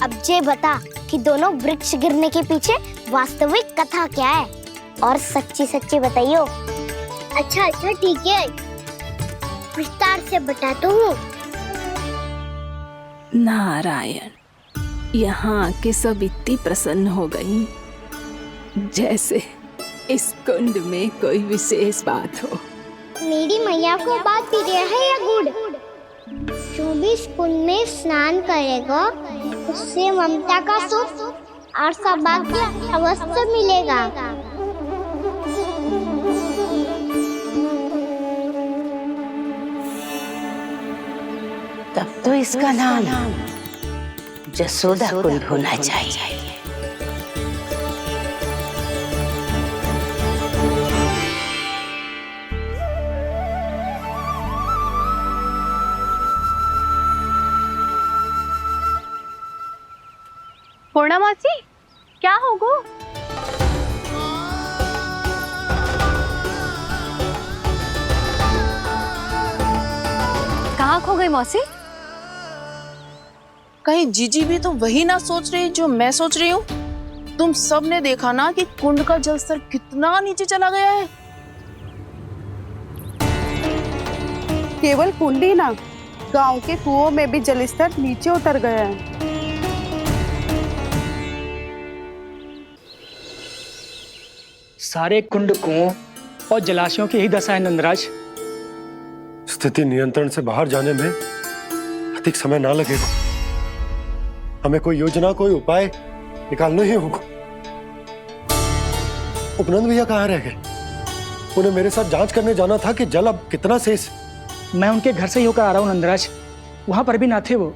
अब ये बता कि दोनों वृक्ष गिरने के पीछे वास्तविक कथा क्या है, और सच्ची सच्ची बताइयो। अच्छा अच्छा ठीक है, विस्तार से बताता हूँ। नारायण, यहाँ के सब इतनी प्रसन्न हो गई जैसे इस कुंड में कोई विशेष बात हो। मेरी मैया को बात पी रहा है या गुड़? जो भी इस कुंड में स्नान करेगा उससे ममता का सुख और सौभाग्य अवश्य मिलेगा। तब तो इसका नाम जसोदा कुंड होना चाहिए। पूर्णा मासी, क्या होगा? कहाँ खो गई मौसी? कहीं जीजी भी तो वही ना सोच रही जो मैं सोच रही हूँ। तुम सब ने देखा ना कि कुंड का जलस्तर कितना नीचे चला गया है। केवल कुंड ही ना, गांव के कुओं में भी जलस्तर नीचे उतर गया है। सारे कुंड, कुओं और जलाशयों की यही दशा है नंदराज। स्थिति नियंत्रण से बाहर जाने में अधिक समय ना लगेगा। हमें कोई योजना, कोई उपाय निकालना ही होगा। उपनंद भैया कहाँ रह गए? उन्हें मेरे साथ जांच करने जाना था कि जल अब कितना शेष। मैं उनके घर से ही होकर आ रहा हूँ नंदराज, वहां पर भी ना थे वो।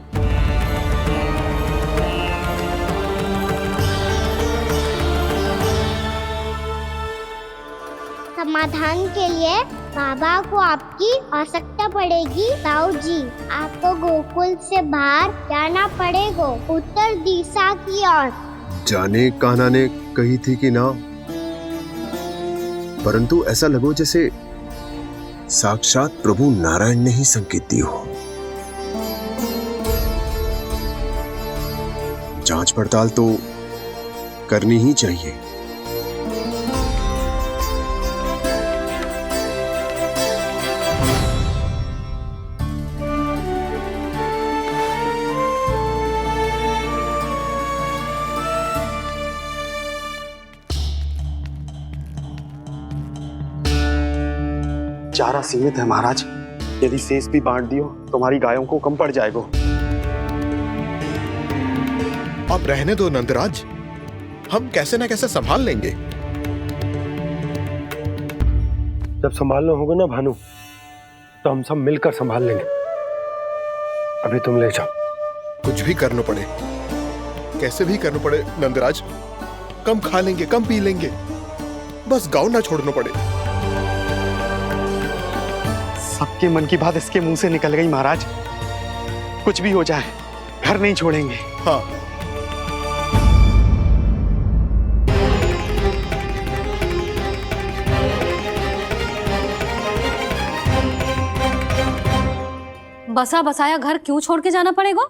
समाधान के लिए बाबा को आपकी आवश्यकता पड़ेगी। ताऊ जी, आपको गोकुल से बाहर जाना पड़ेगा, उत्तर दिशा की ओर। जाने कान्हा ने कही थी कि ना, परंतु ऐसा लगो जैसे साक्षात प्रभु नारायण ने ही संकेत दी हो। जांच पड़ताल तो करनी ही चाहिए। चारा सीमित है महाराज, यदि शेष भी बांट दियो तो हमारी गायों को कम पड़ जाएगा। अब रहने दो नंदराज, हम कैसे ना कैसे संभाल लेंगे। जब संभालना होगा ना भानु, तो हम सब मिलकर संभाल लेंगे। अभी तुम ले जाओ। कुछ भी करना पड़े, कैसे भी करना पड़े नंदराज, कम खा लेंगे, कम पी लेंगे, बस गांव ना छोड़ना पड़े। सबके मन की बात इसके मुंह से निकल गई महाराज। कुछ भी हो जाए, घर नहीं छोड़ेंगे। हाँ, बसा बसाया घर क्यों छोड़ के जाना पड़ेगा?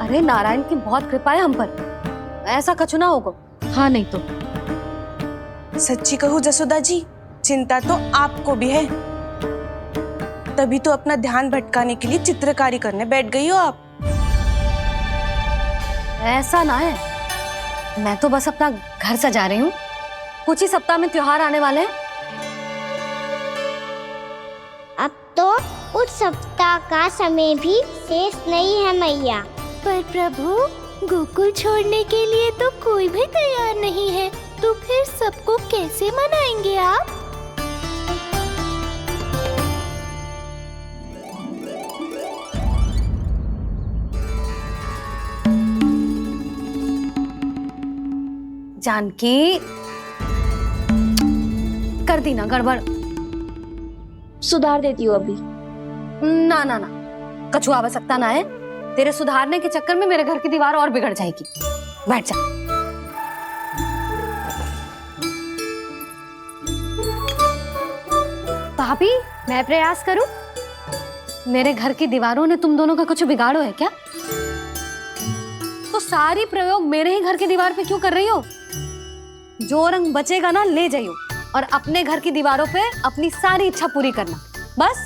अरे नारायण की बहुत कृपा है हम पर, ऐसा कछु ना होगा। हाँ नहीं तो सच्ची कहूँ जसोदा जी, चिंता तो आपको भी है, तभी तो अपना ध्यान भटकाने के लिए चित्रकारी करने बैठ गई हो आप। ऐसा ना है, मैं तो बस अपना घर सजा रही हूँ। कुछ ही सप्ताह में त्योहार आने वाले हैं। अब तो उस सप्ताह का समय भी शेष नहीं है मैया। पर प्रभु, गोकुल छोड़ने के लिए तो कोई भी तैयार नहीं है, तो फिर सबको कैसे मनाएंगे आप? जानकी, कर दी ना गड़बड़। सुधार देती हूँ अभी। ना ना ना, कछु आवश्यकता ना है। तेरे सुधारने के चक्कर में मेरे घर की दीवार और बिगड़ जाएगी। बैठ जा। भाभी, मैं प्रयास करूं? मेरे घर की दीवारों ने तुम दोनों का कुछ बिगाड़ो है क्या? तो सारी प्रयोग मेरे ही घर की दीवार पे क्यों कर रही हो? जो रंग बचेगा ना ले जाइयो और अपने घर की दीवारों पे अपनी सारी इच्छा पूरी करना, बस।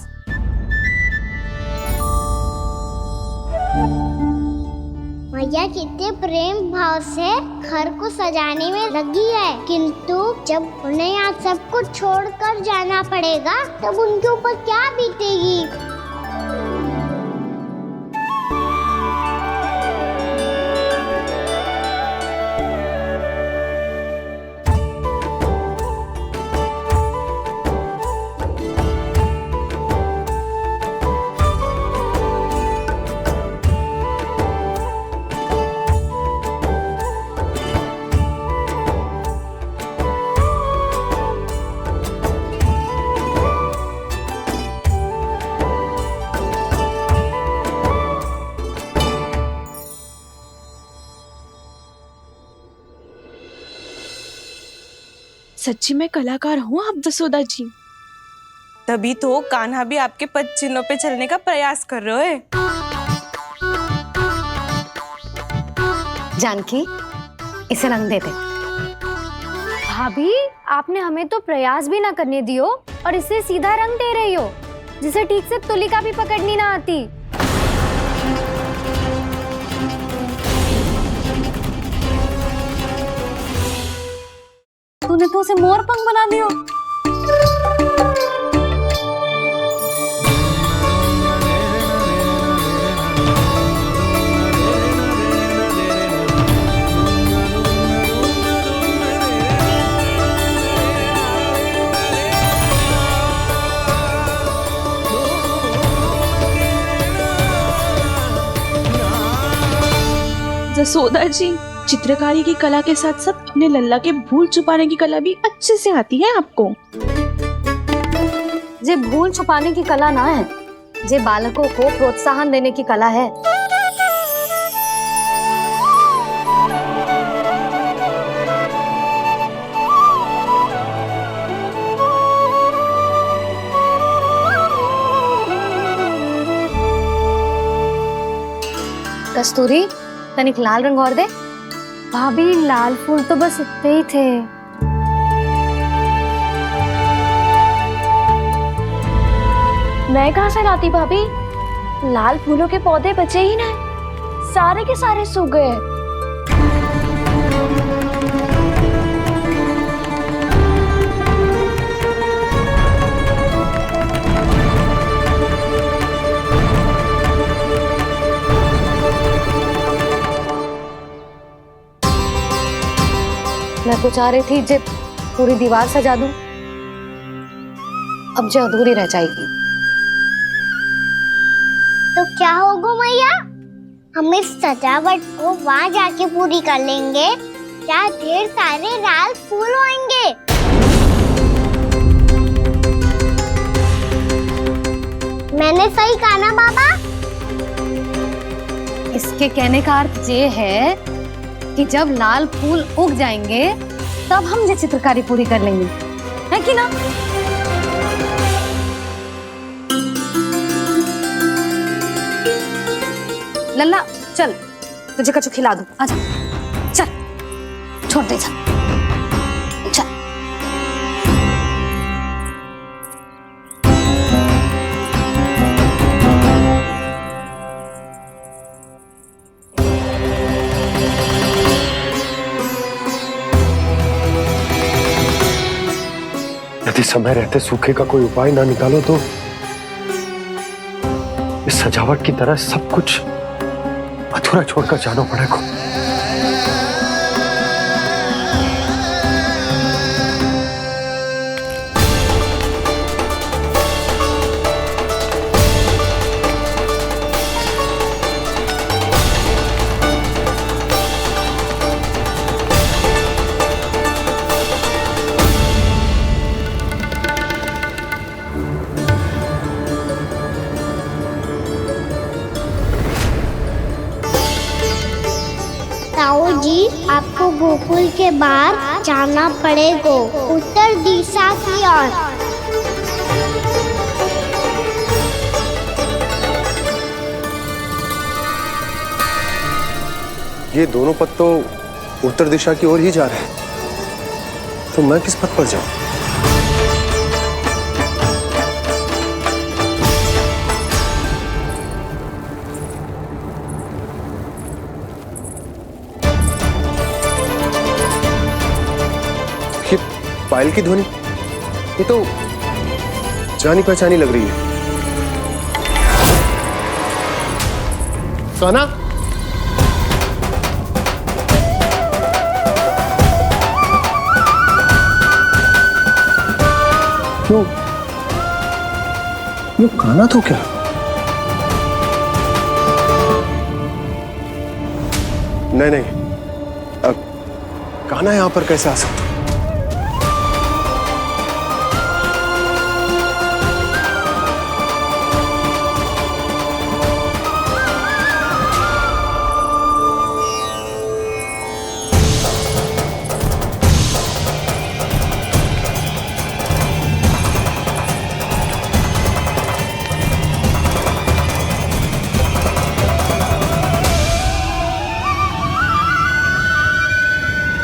मैया कितने प्रेम भाव से घर को सजाने में लगी है, किंतु जब उन्हें यहाँ सब कुछ छोड़कर जाना पड़ेगा तब उनके ऊपर क्या बीतेगी। सच्ची में कलाकार हूँ आप जसोदा जी। तभी तो कान्हा भी आपके पद चिन्हों पे चलने का प्रयास कर रहे है। जानकी, इसे रंग दे दे। भाभी, आपने हमें तो प्रयास भी ना करने दियो और इसे सीधा रंग दे रही हो, जिसे ठीक से तुलिका भी पकड़नी ना आती। तूने तो उसे मोर पंख बना दियो। जसोदा जी, चित्रकारी की कला के साथ साथ अपने लल्ला के भूल छुपाने की कला भी अच्छे से आती है आपको। जे भूल छुपाने की कला ना है, जे बालकों को प्रोत्साहन देने की कला है। कस्तूरी, तनिक लाल रंग और दे। भाभी, लाल फूल तो बस इतने ही थे। मैं कहाँ से लाती भाभी? लाल फूलों के पौधे बचे ही ना, सारे के सारे सूख गए। मैं तो चाह रही थी जे पूरी दीवार सजा दूं, अब जो अधूरी रह जाएगी। तो क्या होगा मैया, हम इस सजावट को वहाँ जाके पूरी कर लेंगे जहाँ ढेर सारे लाल फूल होंगे। मैंने सही कहा ना बाबा? इसके कहने का अर्थ ये है कि जब लाल फूल उग जाएंगे तब हम ये चित्रकारी पूरी कर लेंगे, है कि ना? लल्ला, चल तुझे कछु खिला दूं, आजा, चल, छोड़ दे, चल। यदि समय रहते सूखे का कोई उपाय ना निकालो तो इस सजावट की तरह सब कुछ अधूरा छोड़कर जाना पड़ेगा। ताऊ जी, आपको गोकुल के बाहर जाना पड़ेगा, उत्तर दिशा की ओर। ये दोनों पथ तो उत्तर दिशा की ओर ही जा रहे हैं, तो मैं किस पथ पर जाऊं? ये पायल की ध्वनि, ये तो जानी पहचानी लग रही है। कान्हा, ये कान्हा तो क्या? नहीं नहीं, कान्हा यहां पर कैसे आ सकता?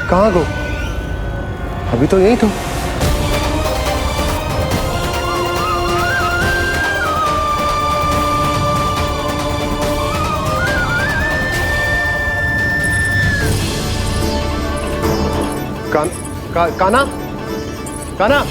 कहाँ गो? अभी तो यही तो। कान्हा, कान्हा,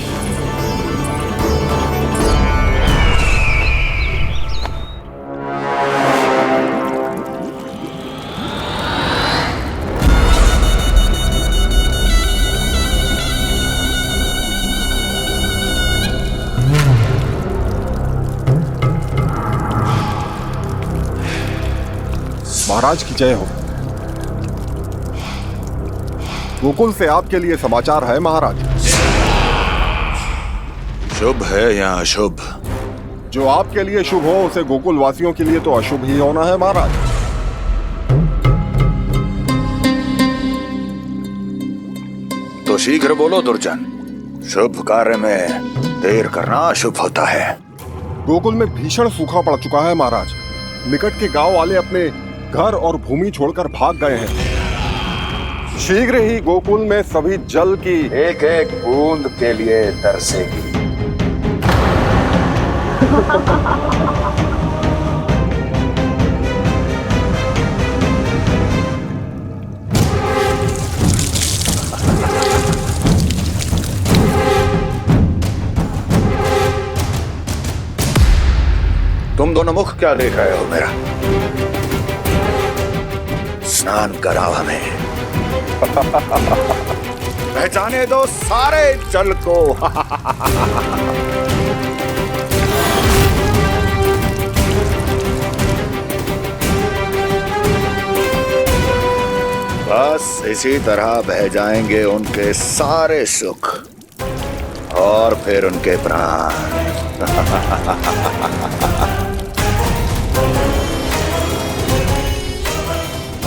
महाराज की जय हो। गोकुल से आपके लिए समाचार है महाराज। शुभ है या अशुभ? जो आपके लिए शुभ हो उसे गोकुल वासियों के लिए तो अशुभ ही होना है महाराज। तो शीघ्र बोलो दुर्जन, शुभ कार्य में देर करना अशुभ होता है। गोकुल में भीषण सूखा पड़ चुका है महाराज। निकट के गांव वाले अपने घर और भूमि छोड़कर भाग गए हैं। शीघ्र ही गोकुल में सभी जल की एक एक बूंद के लिए तरसेगी। तुम दोनों मुख क्या देख रहे हो मेरा? स्नान कराओ हमें। पहचाने दो सारे जल को। बस इसी तरह बह जाएंगे उनके सारे सुख और फिर उनके प्राण।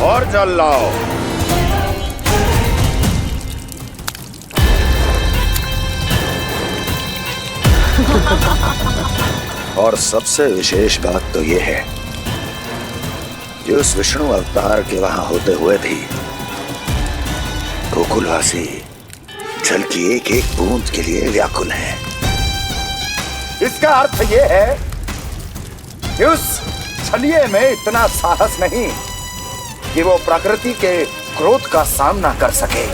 और जल लाओ। और सबसे विशेष बात तो ये है कि उस विष्णु अवतार के वहां होते हुए भी गोकुलवासी जल की एक एक बूंद के लिए व्याकुल हैं। इसका अर्थ ये है कि उस छलिए में इतना साहस नहीं कि वो प्रकृति के क्रोध का सामना कर सके।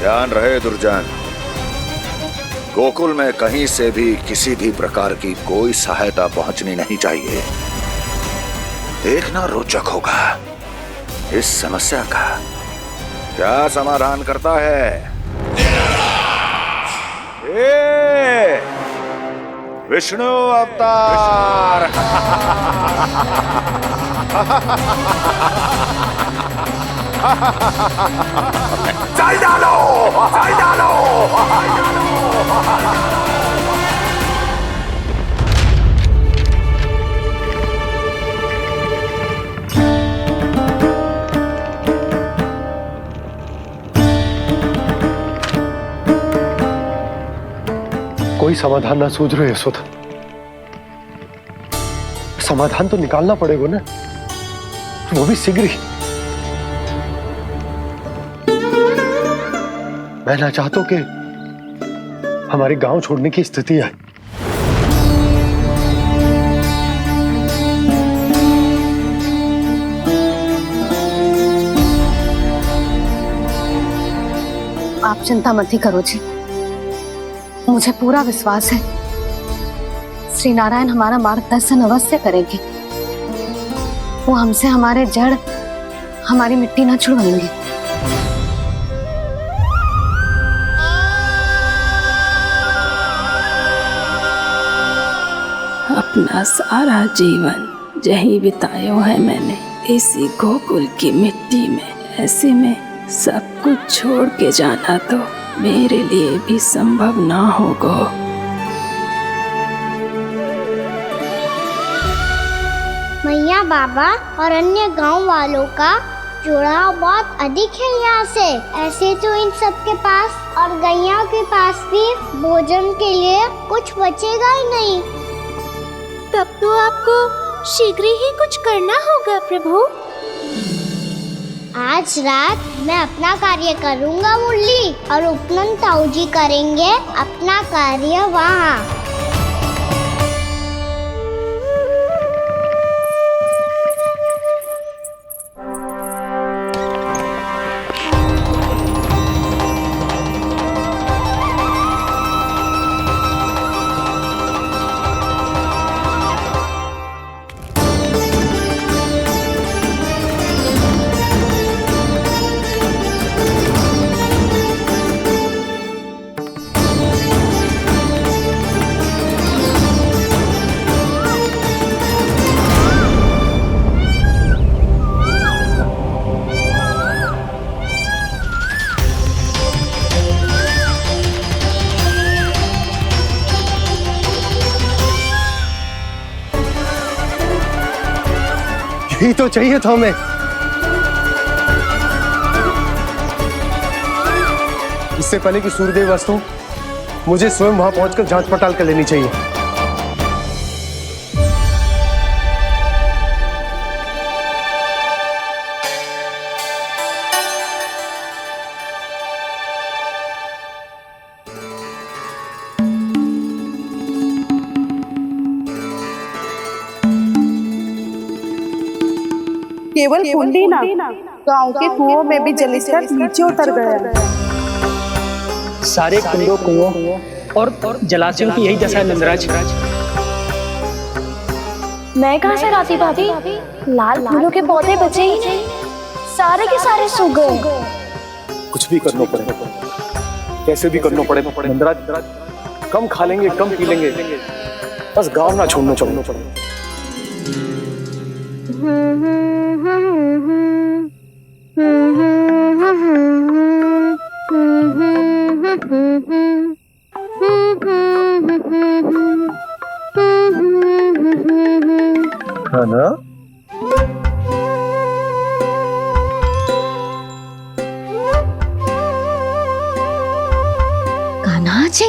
ध्यान रहे दुर्जन, गोकुल में कहीं से भी किसी भी प्रकार की कोई सहायता पहुंचनी नहीं चाहिए। देखना रोचक होगा इस समस्या का क्या समाधान करता है। विष्णु अवतार। जल डालो, जल डालो। कोई समाधान ना सूझ रहे यशोदा। समाधान तो निकालना पड़ेगा ना, वो भी शीघ्र ही। मैं ना चाहता कि हमारे गांव छोड़ने की स्थिति आए। आप चिंता मत ही करो जी, मुझे पूरा विश्वास है श्री नारायण हमारा मार्गदर्शन अवश्य करेंगे। वो हमसे हमारे जड़, हमारी मिट्टी ना छुड़वाएंगे। अपना सारा जीवन यही बितायो है मैंने, इसी गोकुल की मिट्टी में। ऐसे में सब कुछ छोड़ के जाना तो मेरे लिए भी संभव ना होगा। मैया बाबा और अन्य गांव वालों का जुड़ाव बहुत अधिक है यहाँ से। ऐसे तो इन सब के पास और गैया के पास भी भोजन के लिए कुछ बचेगा ही नहीं। तब तो आपको शीघ्र ही कुछ करना होगा प्रभु। आज रात मैं अपना कार्य करूँगा मुरली, और उपनंद ताऊ जी करेंगे अपना कार्य वहाँ। यही तो चाहिए था हमें। इससे पहले कि सूर्यदेव वस्तु, मुझे स्वयं वहां पहुंचकर जांच पड़ताल कर लेनी चाहिए। केवल कुंडी ना, गांव के कुओं में भी जलस्तर नीचे उतर गया है। सारे कुंडों, कुओं और जलाशयों की यही दशा है नंदराज। मैं कहाँ से लाती भाभी? लाल फूलों के पौधे बचे ही नहीं, सारे के सारे सूख गए। कुछ भी करना पड़ेगा, कैसे भी करना पड़ेगा नंदराज। कम खा लेंगे, कम पी लेंगे, बस गांव ना छोड़ना चाहिए। है ना? कान्हा जी,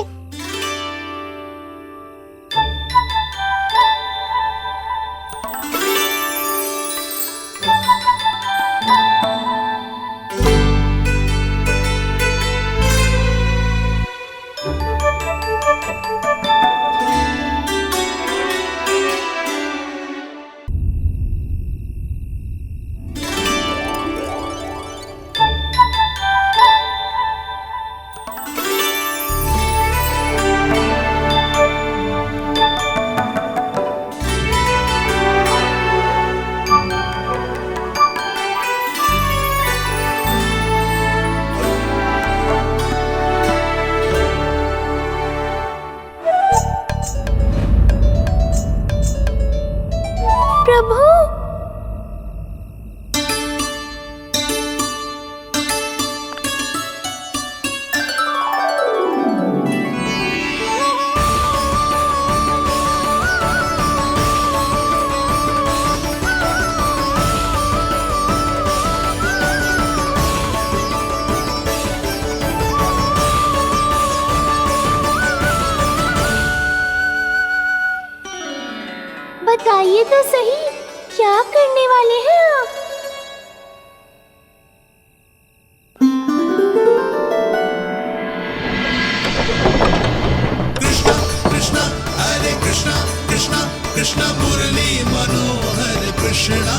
बताइए तो सही, क्या करने वाले हैं आप? कृष्ण मुरली मनोहर कृष्णा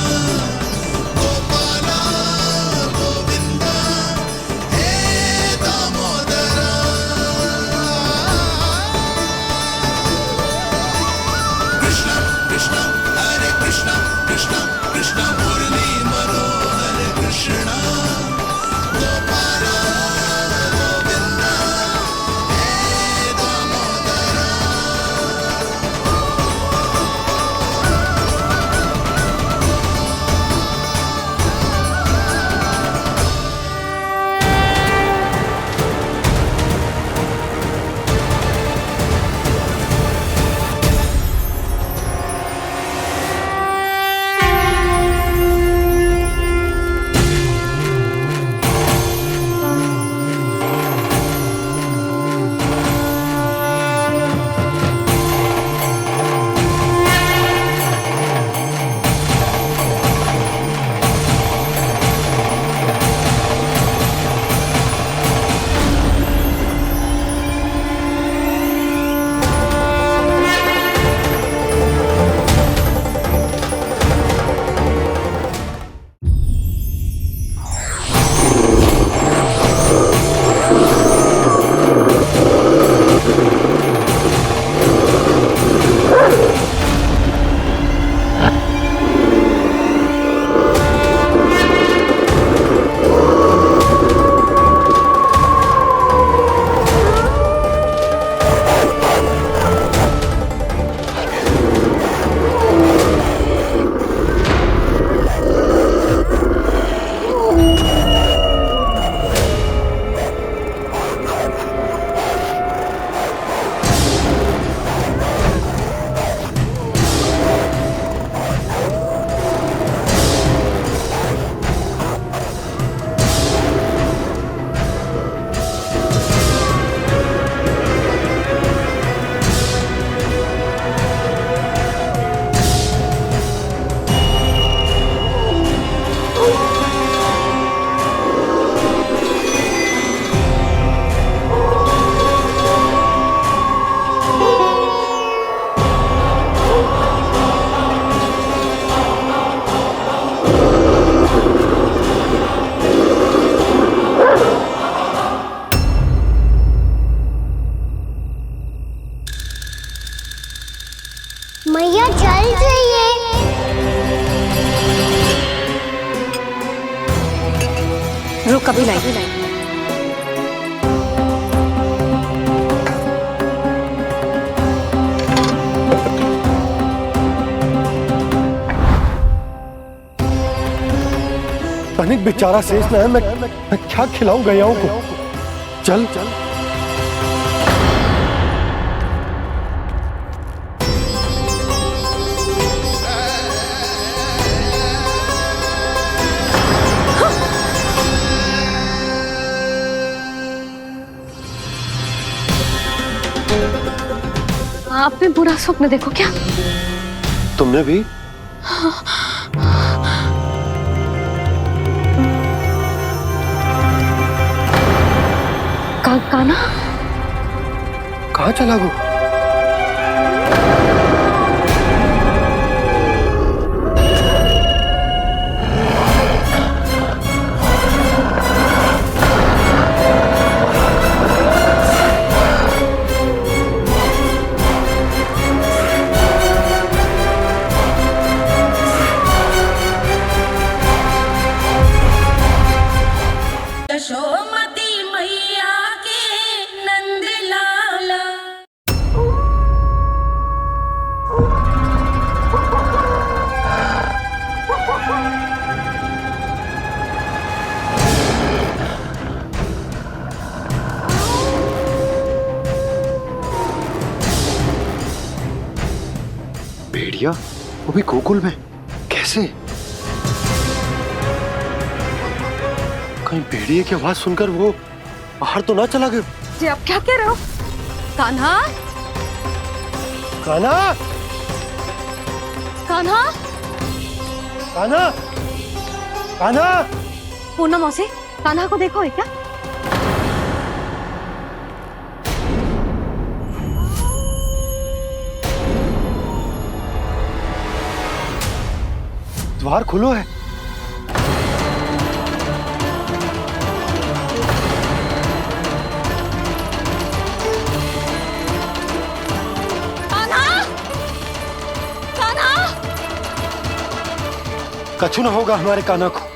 गोपाला गोविंदा हे दामोदरा। कृष्ण कृष्ण हरे कृष्ण कृष्ण कृष्ण मुरली मनोहर कृष्णा गोपाला गोविंदा हे दामोदरा। मैया जल जाइए। रुक अभी लाई। तनिक बेचारा शेष न है, मैं क्या खिलाऊं गयाओं को। चल चल आपने बुरा स्वप्न देखो क्या? तुमने भी? काना कहाँ चला गो? यशोमती मैया के नंद लाला। भेड़िया वो भी गोकुल में कैसे? कहीं भेड़िए की आवाज सुनकर वो बाहर तो ना चला गया? जी आप क्या कह रहे हो? कान्हा कान्हा कान्हा, कान्हा, कान्हा, पूर्णा मौसी, कान्हा को देखो है क्या? द्वार खुलो है। कछु ना होगा हमारे कान्हा को।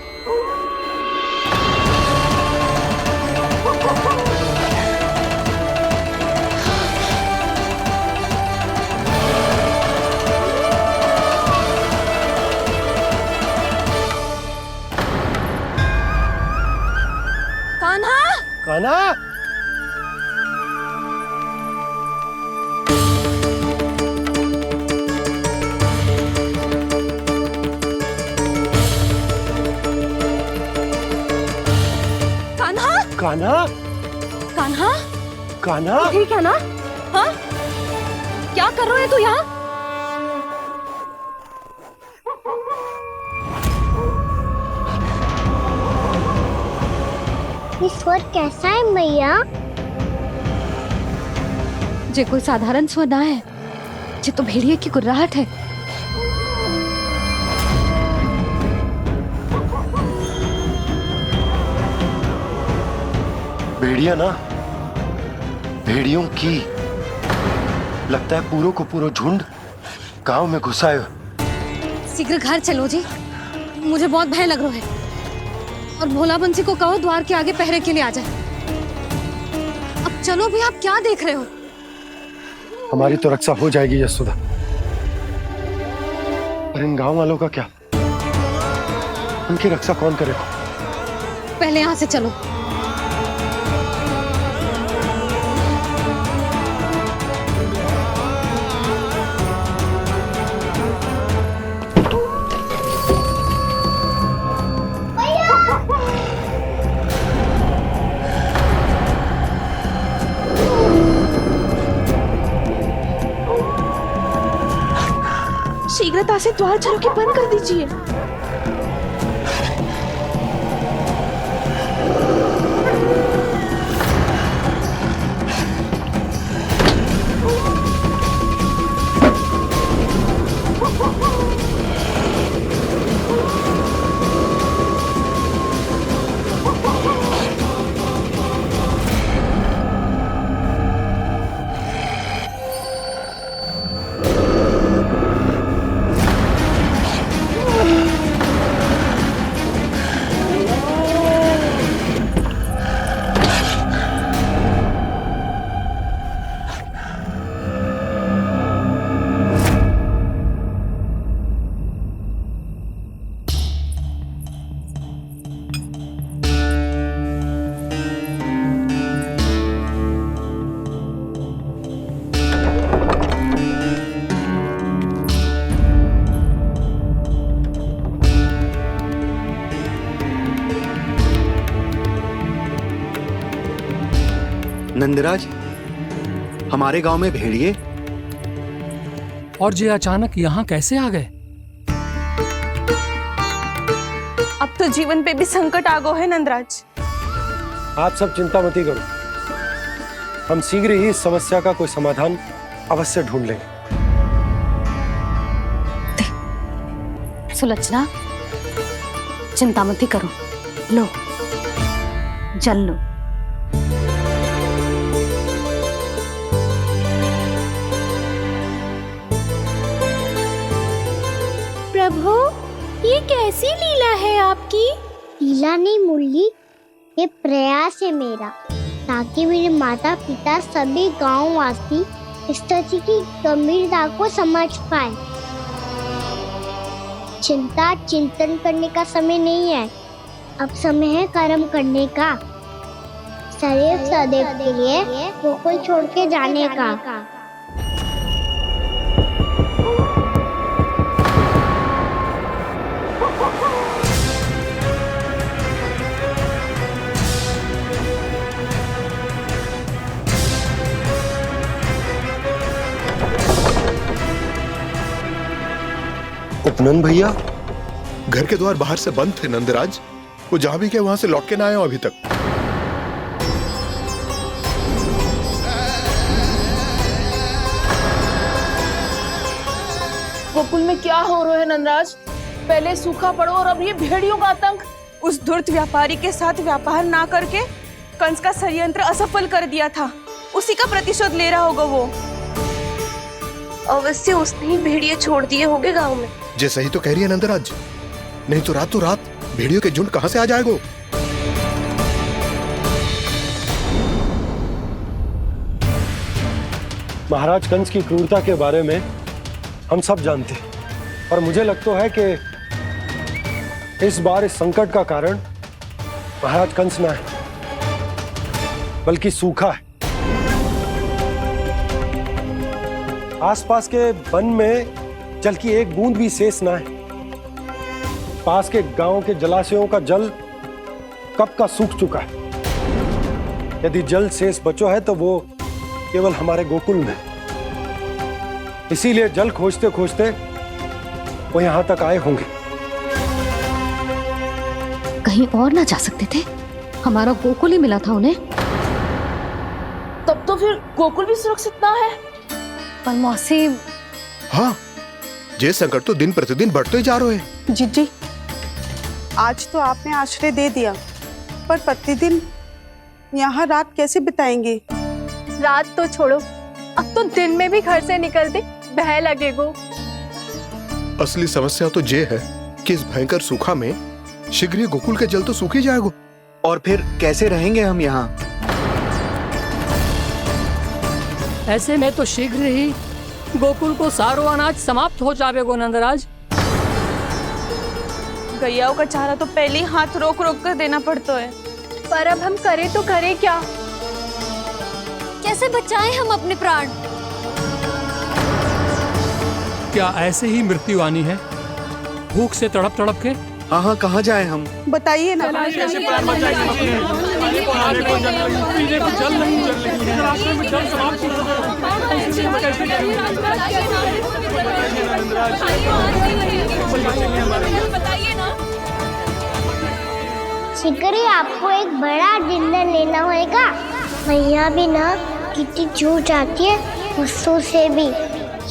कान्हा, कान्हा, कान्हा, कान्हा, कान्हा, ठीक है ना? हाँ, क्या कर रहे हो तू यहाँ? ये स्वर कैसा है मैया? जे कोई साधारण स्वर ना है, जे तो भेड़िए की गुर्राहट है। भेड़िया ना, भेड़ियों की। लगता है पूरो को पूरो झुंड गांव में घुसा है। शीघ्र घर चलो जी, मुझे बहुत भय लग रहा है। और भोला बंसी को कहो द्वार के आगे पहरे के लिए आ जाए। अब चलो भी, आप क्या देख रहे हो? हमारी तो रक्षा हो जाएगी यशोदा, पर इन गांव वालों का क्या? उनकी रक्षा कौन करेगा? पहले यहाँ से चलो। शीघ्रता से द्वार चलो के बंद कर दीजिए। नंदराज, हमारे गांव में भेड़िए और ये अचानक यहाँ कैसे आ गए? अब तो जीवन पे भी संकट आ गो है नंदराज। आप सब चिंता मत करो, हम शीघ्र ही इस समस्या का कोई समाधान अवश्य ढूंढ लेंगे। सुलक्षणा, चिंता मत करो, लो जल लो। प्रभु, ये कैसी लीला है आपकी? लीला नहीं मुरली, ये प्रयास है मेरा, ताकि मेरे माता पिता सभी गांव वासी स्थिति की गंभीरता को समझ पाए। चिंता चिंतन करने का समय नहीं है, अब समय है कर्म करने का, सदैव सदैव के लिए गोकुल छोड़ के जाने का। उपनंद भैया? घर के द्वार बाहर से बंद थे नंदराज। वो जहां भी गए वहां से लौट के ना आए हो अभी तक। गोकुल में क्या हो रहा है नंदराज? पहले सूखा पड़ो और अब ये भेड़ियों का आतंक। उस धूर्त व्यापारी के साथ व्यापार ना करके कंस का षड्यंत्र असफल कर दिया था, उसी का प्रतिशोध ले रहा होगा वो। अवश्य उसने ही भेड़िए छोड़ दिए होंगे गांव में। जे सही तो कह रही है नंदराज, नहीं तो रात भेड़ियों के झुंड कहां से आ जाएगा? महाराज कंस की क्रूरता के बारे में हम सब जानते हैं, और मुझे लगता है कि इस बार इस संकट का कारण महाराज कंस ना है, बल्कि सूखा है। आसपास के वन में जल की एक बूंद भी शेष ना है। पास के गांव के जलाशयों का जल कब का सूख चुका है। यदि जल शेष बचो है तो वो केवल हमारे गोकुल में। इसीलिए जल खोजते खोजते वो यहां तक आए होंगे। कहीं और ना जा सकते थे? हमारा गोकुल ही मिला था उन्हें। तब तो फिर गोकुल भी सुरक्षित ना है। पर मौसी, हाँ, ये संकट तो दिन प्रतिदिन बढ़ते जा रहे हैं। जीजी, आज तो आपने आश्रय दे दिया, पर प्रतिदिन यहाँ रात कैसे बिताएंगे? रात तो छोड़ो, अब तो दिन में भी घर से निकलते भय लगेगो। असली समस्या तो ये है कि इस भयंकर सूखा में शीघ्र ही गोकुल के जल तो सूख ही जाएगा। और फिर कैसे रहेंगे हम यहाँ? ऐसे में तो शीघ्र ही गोकुल को सारो अनाज समाप्त हो जाएगो नंदराज। गैयाओं का चारा तो पहले ही हाथ रोक रोक कर देना पड़ता है। पर अब हम करें तो करें क्या? कैसे बचाएं हम अपने प्राण? क्या ऐसे ही मृत्यु आनी है, भूख से तड़प तड़प के? हाँ, कहाँ जाएं हम? बताइए ना। कैसे प्राण बचाएं? पीने को जल नहीं, रास्ते में जल समाप्त हो गया। शिकारी, आपको एक बड़ा डिनर लेना होगा। मैया भी ना कितनी जूझ जाती है गुस्सों से भी।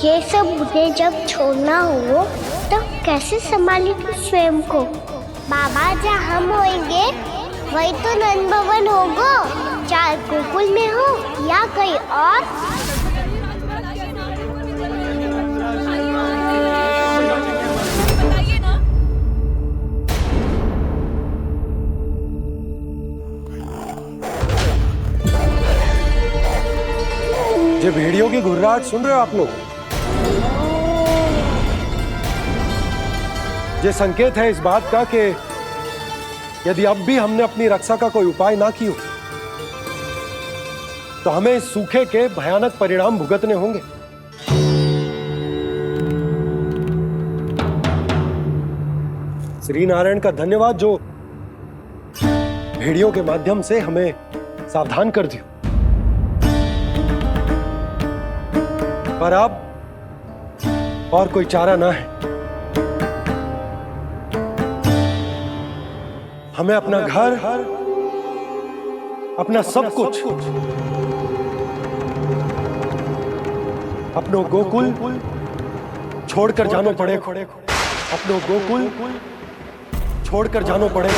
ये सब मुझे जब छोड़ना हो तो कैसे संभाली तू स्वयं को? बाबा जहाँ हम होंगे वही तो नंद भवन होगा, चाहे गोकुल में हो या कहीं और। ये भेड़ियों की घुर्राहट सुन रहे हो आप लोग? ये संकेत है इस बात का कि यदि अब भी हमने अपनी रक्षा का कोई उपाय ना किया तो हमें इस सूखे के भयानक परिणाम भुगतने होंगे। श्री नारायण का धन्यवाद जो भेड़ियों के माध्यम से हमें सावधान कर दिया। पर अब और कोई चारा ना है। हमें अपना घर, अपना सब कुछ, अपनो गोकुल छोड़कर जानो पड़े। अपनो गोकुल छोड़कर जानो पड़े।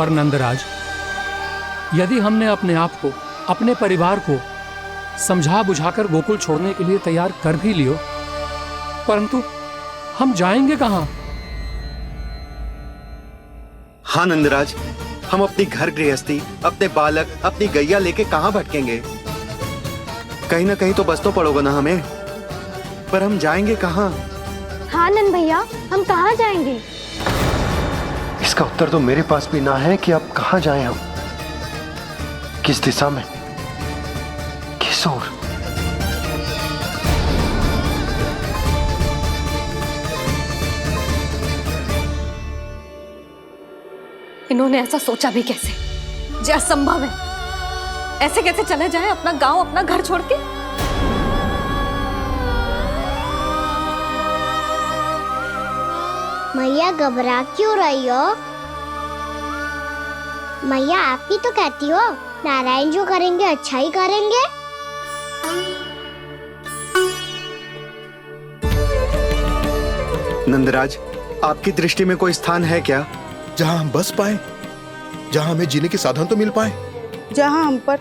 पर नंदराज, यदि हमने अपने आप को, अपने परिवार को समझा बुझाकर गोकुल छोड़ने के लिए तैयार कर भी लियो, परंतु हम जाएंगे कहां? हाँ नंदराज, हम अपनी घर गृहस्थी, अपने बालक, अपनी गैया लेके कहाँ भटकेंगे? कहीं ना कहीं तो बस तो पड़ोगे ना हमें, पर हम जाएंगे कहाँ? हाँ नंद भैया, हम कहाँ जाएंगे? इसका उत्तर तो मेरे पास भी ना है कि अब कहाँ जाएं हम, किस दिशा में, किस ओर। इन्होंने ऐसा सोचा भी कैसे? जो असंभव है। ऐसे कैसे चले जाए अपना गांव, अपना घर छोड़ के? मैया घबरा क्यों रही हो? मैया आप ही तो कहती हो नारायण जो करेंगे अच्छा ही करेंगे। नंदराज, आपकी दृष्टि में कोई स्थान है क्या जहां हम बस पाए, जहां हमें जीने के साधन तो मिल पाए, जहाँ हम पर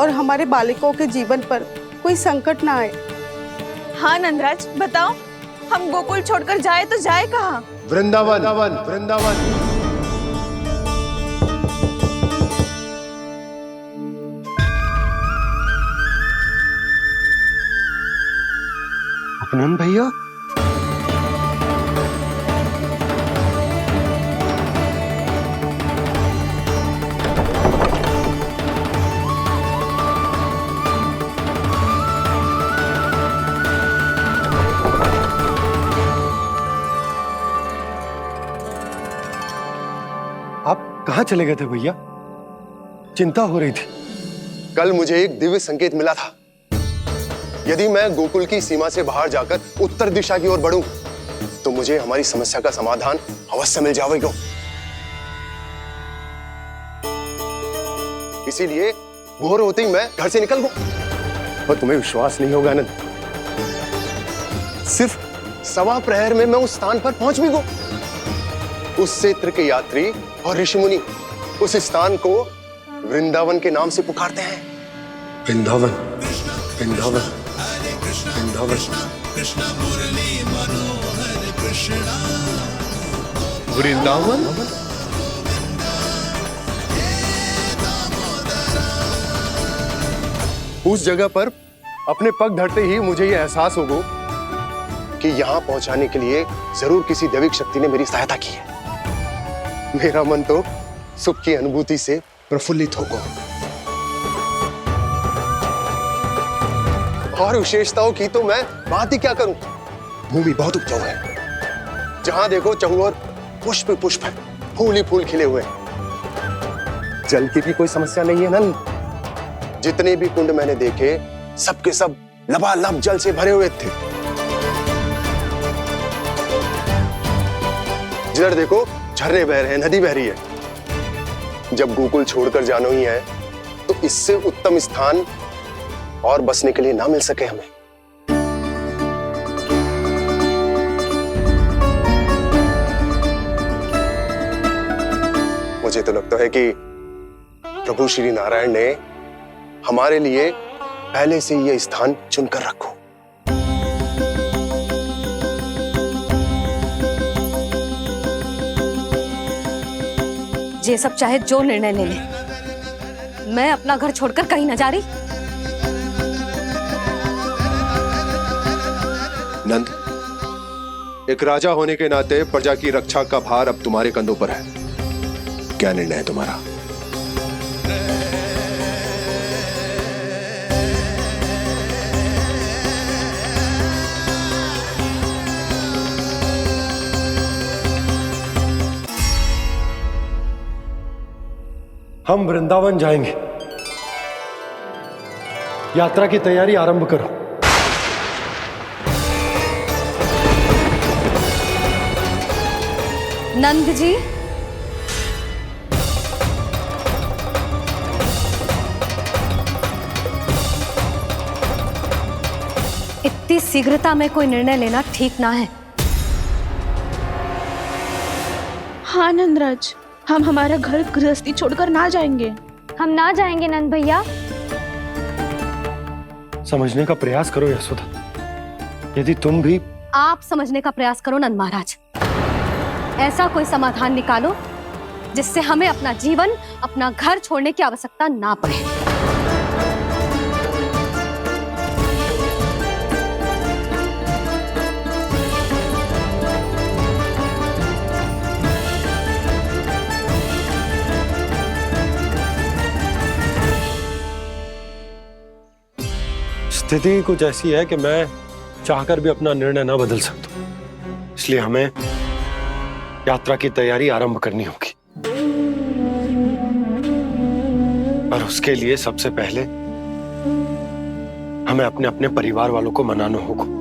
और हमारे बालकों के जीवन पर कोई संकट ना आए? हाँ नंदराज, बताओ, हम गोकुल छोड़कर जाए तो जाए कहाँ? वृंदावन, वृंदावन। उपनंद भैया, आप कहाँ चले गए थे भैया? चिंता हो रही थी। कल मुझे एक दिव्य संकेत मिला था। यदि मैं गोकुल की सीमा से बाहर जाकर उत्तर दिशा की ओर बढ़ूं, तो मुझे हमारी समस्या का समाधान अवश्य मिल जाएगा। इसीलिए भोर होते ही मैं घर से निकल गया। और तुम्हें विश्वास नहीं होगा आनंद, सिर्फ 1.25 प्रहर में मैं उस स्थान पर पहुंच भी गया। उस क्षेत्र के यात्री और ऋषिमुनि उस स्थान को वृंदावन के नाम से पुकारते हैं। वृंदावन, वृंदावन, वृंदावन। वृंदावन। उस जगह पर अपने पग धरते ही मुझे यह एहसास होगा कि यहां पहुंचाने के लिए जरूर किसी दैविक शक्ति ने मेरी सहायता की है। मेरा मन तो सुख की अनुभूति से प्रफुल्लित होगा। और विशेषताओं की तो मैं बात ही क्या करूं। भूमि बहुत उपजाऊ है, जहां देखो चहुओर पुष्प पुष्प है, फूल ही फूल खिले हुए हैं। जल की भी कोई समस्या नहीं है नंद। जितने भी कुंड मैंने देखे, सबके सब लबालब जल से भरे हुए थे। जिधर देखो झरने बह रहे हैं, नदी बह रही है। जब गोकुल छोड़कर जाना ही है, तो इससे उत्तम स्थान और बसने के लिए ना मिल सके हमें। मुझे तो लगता है कि प्रभु श्री नारायण ने हमारे लिए पहले से यह स्थान चुनकर रखो। ये सब चाहे जो निर्णय ले ले, मैं अपना घर छोड़कर कहीं न जा रही। नंद, एक राजा होने के नाते प्रजा की रक्षा का भार अब तुम्हारे कंधों पर है। क्या निर्णय है तुम्हारा? हम वृंदावन जाएंगे। यात्रा की तैयारी आरंभ करो। नंद जी, इतनी शीघ्रता में कोई निर्णय लेना ठीक ना है। हाँ नंदराज, हम हमारा घर गृहस्थी छोड़कर ना जाएंगे। हम ना जाएंगे नंद भैया। समझने का प्रयास करो यशोदा। यदि तुम भी आप समझने का प्रयास करो नंद महाराज। ऐसा कोई समाधान निकालो जिससे हमें अपना जीवन, अपना घर छोड़ने की आवश्यकता ना पड़े। स्थिति कुछ ऐसी है कि मैं चाहकर भी अपना निर्णय न बदल सकता, इसलिए हमें यात्रा की तैयारी आरंभ करनी होगी। और उसके लिए सबसे पहले हमें अपने अपने परिवार वालों को मनाना होगा।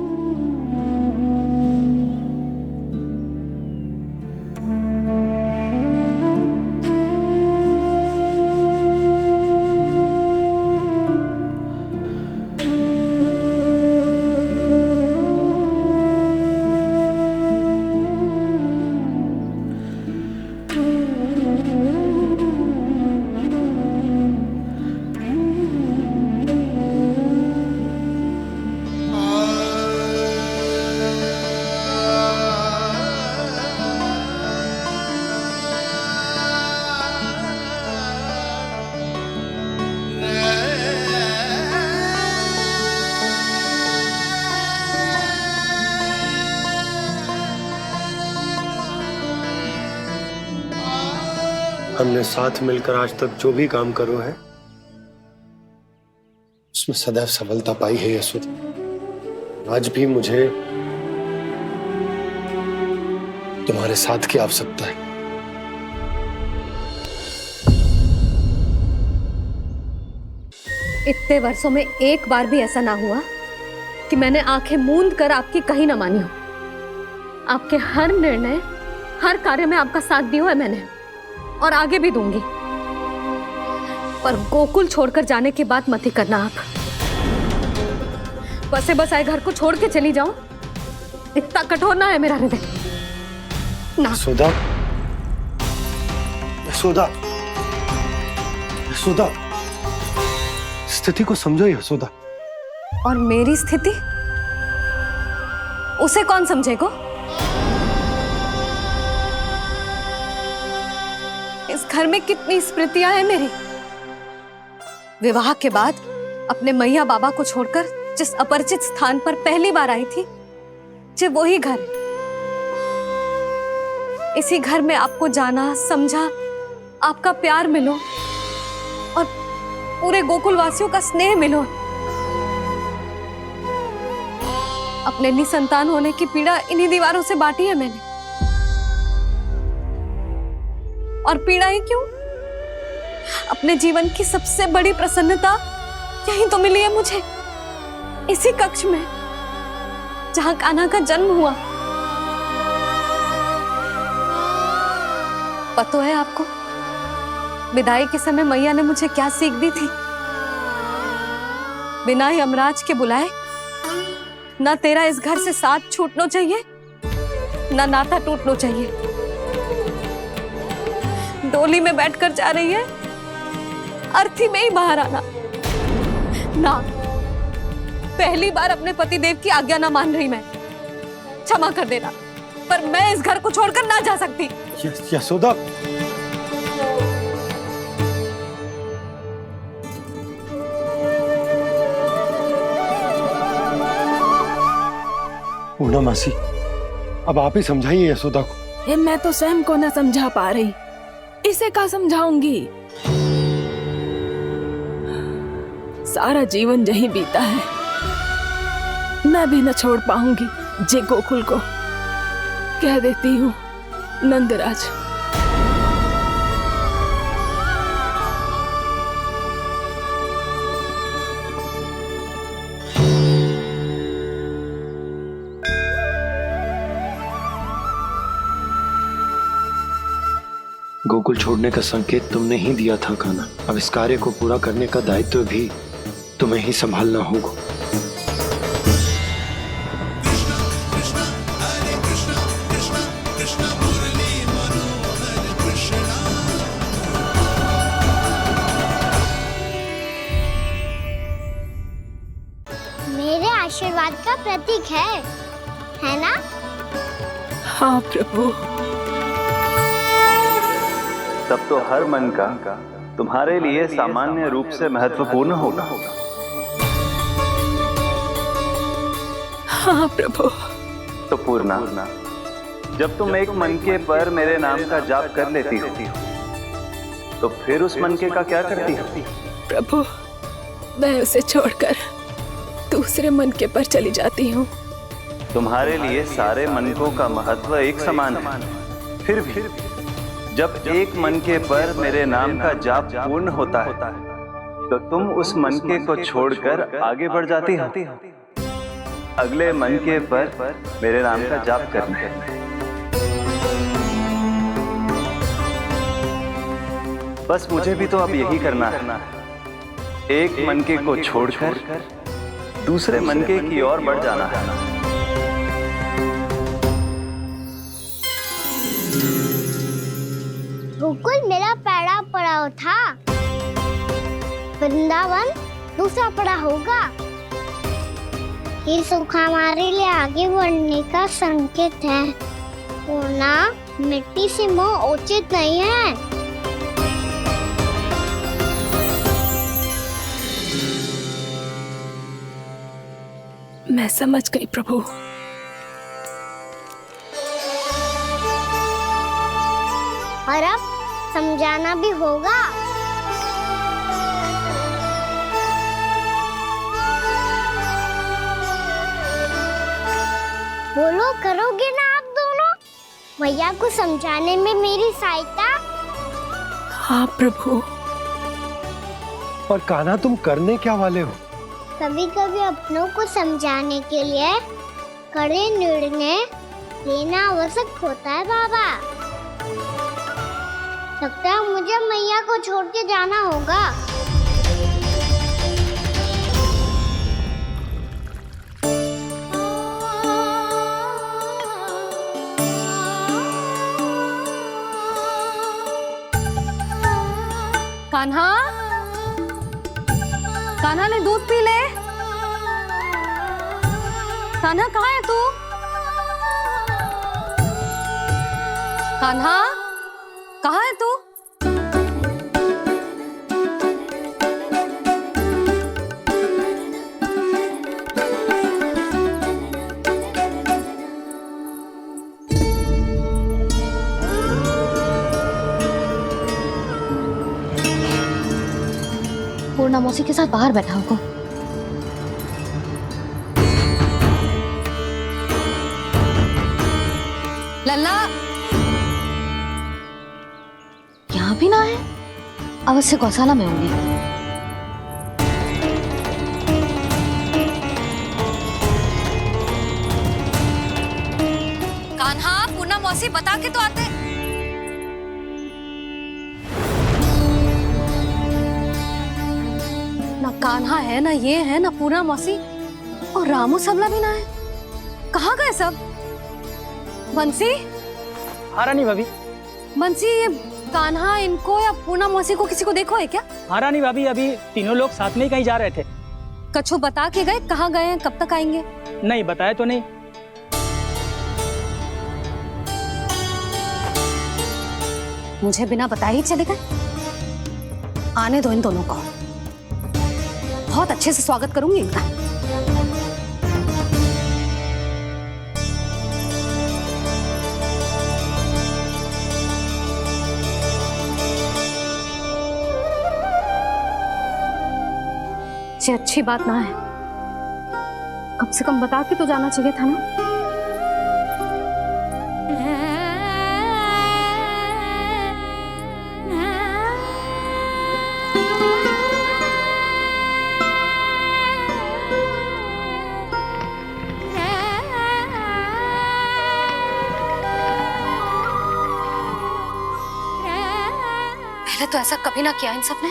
हमने साथ मिलकर आज तक जो भी काम करो है उसमें सदैव सफलता पाई है यशोदा। आज भी मुझे तुम्हारे साथ की आवश्यकता है। इतने वर्षों में एक बार भी ऐसा ना हुआ कि मैंने आंखें मूंद कर आपकी कहीं ना मानी हो। आपके हर निर्णय, हर कार्य में आपका साथ दिया है मैंने, और आगे भी दूंगी। पर गोकुल छोड़कर जाने की बात मत ही करना आप। बसे बसाए घर को छोड़ के चली जाऊं, इतना कठोर ना है मेरा हृदय ना। यशोदा, यशोदा, यशोदा, स्थिति को समझो यशोदा। और मेरी स्थिति उसे कौन समझेगा? इस घर में कितनी स्मृतियां हैं मेरी। विवाह के बाद अपने मैया बाबा को छोड़कर जिस अपरिचित स्थान पर पहली बार आई थी, जो वही घर। इसी घर में आपको जाना, समझा, आपका प्यार मिलो और पूरे गोकुल वासियों का स्नेह मिलो। अपने निसंतान होने की पीड़ा इन्हीं दीवारों से बांटी है मैंने। और पीड़ा ही क्यों? अपने जीवन की सबसे बड़ी प्रसन्नता यही तो मिली है मुझे, इसी कक्ष में जहां कान्हा का जन्म हुआ। पता है आपको विदाई के समय मैया ने मुझे क्या सीख दी थी? बिना यमराज के बुलाए ना तेरा इस घर से साथ छूटना चाहिए, ना नाता टूटना चाहिए। डोली में बैठकर जा रही है, अर्थी में ही बाहर आना ना। पहली बार अपने पति देव की आज्ञा ना मान रही मैं, क्षमा कर देना, पर मैं इस घर को छोड़कर ना जा सकती। यशोदा, पूर्णा मासी, अब आप ही समझाइए यशोदा को। ये मैं तो स्वयं को न समझा पा रही, इसे क्या समझाऊंगी? सारा जीवन यही बीता है, मैं भी न छोड़ पाऊंगी जे गोकुल को। कह देती हूँ नंदराज। गोकुल छोड़ने का संकेत तुमने ही दिया था कान्हा। अब इस कार्य को पूरा करने का दायित्व भी तुम्हें ही संभालना होगा। कृष्ण कृष्ण कृष्ण मुरली मनोहर कृष्ण प्रतीक है ना? हाँ प्रभु। तब तो हर मन का तुम्हारे लिए सामान्य रूप से महत्वपूर्ण होगा। हाँ प्रभु। तो पूर्णा, जब तुम एक मनके पर मेरे नाम का जाप कर लेती हो, तो फिर उस मनके का क्या करती हो? प्रभु, मैं उसे छोड़कर दूसरे मनके पर चली जाती हूँ। तुम्हारे लिए सारे मनकों का महत्व एक समान है। फिर भी जब एक मनके पर मेरे नाम का जाप पूर्ण होता है, तो तुम उस मनके को छोड़कर आगे बढ़ जाती हो अगले मनके पर मेरे नाम का जाप करने। बस मुझे भी तो अब यही करना है, एक मनके को छोड़कर दूसरे मनके की ओर बढ़ जाना है। गोकुल मेरा पहला पड़ाव था, वृंदावन दूसरा पड़ाव होगा। ये सुख हमारे लिए आगे बढ़ने का संकेत है। पूर्णा, मिट्टी से मोह उचित नहीं है। मैं समझ गई प्रभु। और अब समझाना भी होगा। बोलो, करोगे ना आप दोनों? भैया को समझाने में मेरी सहायता? हाँ प्रभु। पर कान्हा, तुम करने क्या वाले हो? कभी कभी अपनों को समझाने के लिए कड़े निर्णय लेना आवश्यक होता है बाबा। लगता है मुझे मैया को छोड़ के जाना होगा। कान्हा, कान्हा ने दूध पी ले। कान्हा कहाँ है तू? कान्हा, कहाँ है तू? पूर्णा मौसी के साथ बाहर बैठा होगा। लल्ला, यहाँ भी ना है? अवश्य गौशाला में होंगे। कान्हा, पूर्णा मौसी बता के तो आते। ना कान्हा है, ना ये है, ना पूर्णा मौसी, और रामू सबला भी ना है। कहाँ गए सब? बंसी? हाँ रानी भाभी। बंसी, ये कान्हा इनको या पूर्णा मौसी को किसी को देखो है क्या? हाँ रानी भाभी, अभी तीनों लोग साथ में ही कहीं जा रहे थे। कछु बता के गए कहाँ गए हैं, कब तक आएंगे? नहीं बताया तो नहीं। मुझे बिना बताए ही चले गए? आने दो इन दोनों को, बहुत अच्छे से स्वागत करूंगी इनका। ये अच्छी बात ना है, कम से कम बता के तो जाना चाहिए था ना। पहले तो ऐसा कभी ना किया इन सब ने,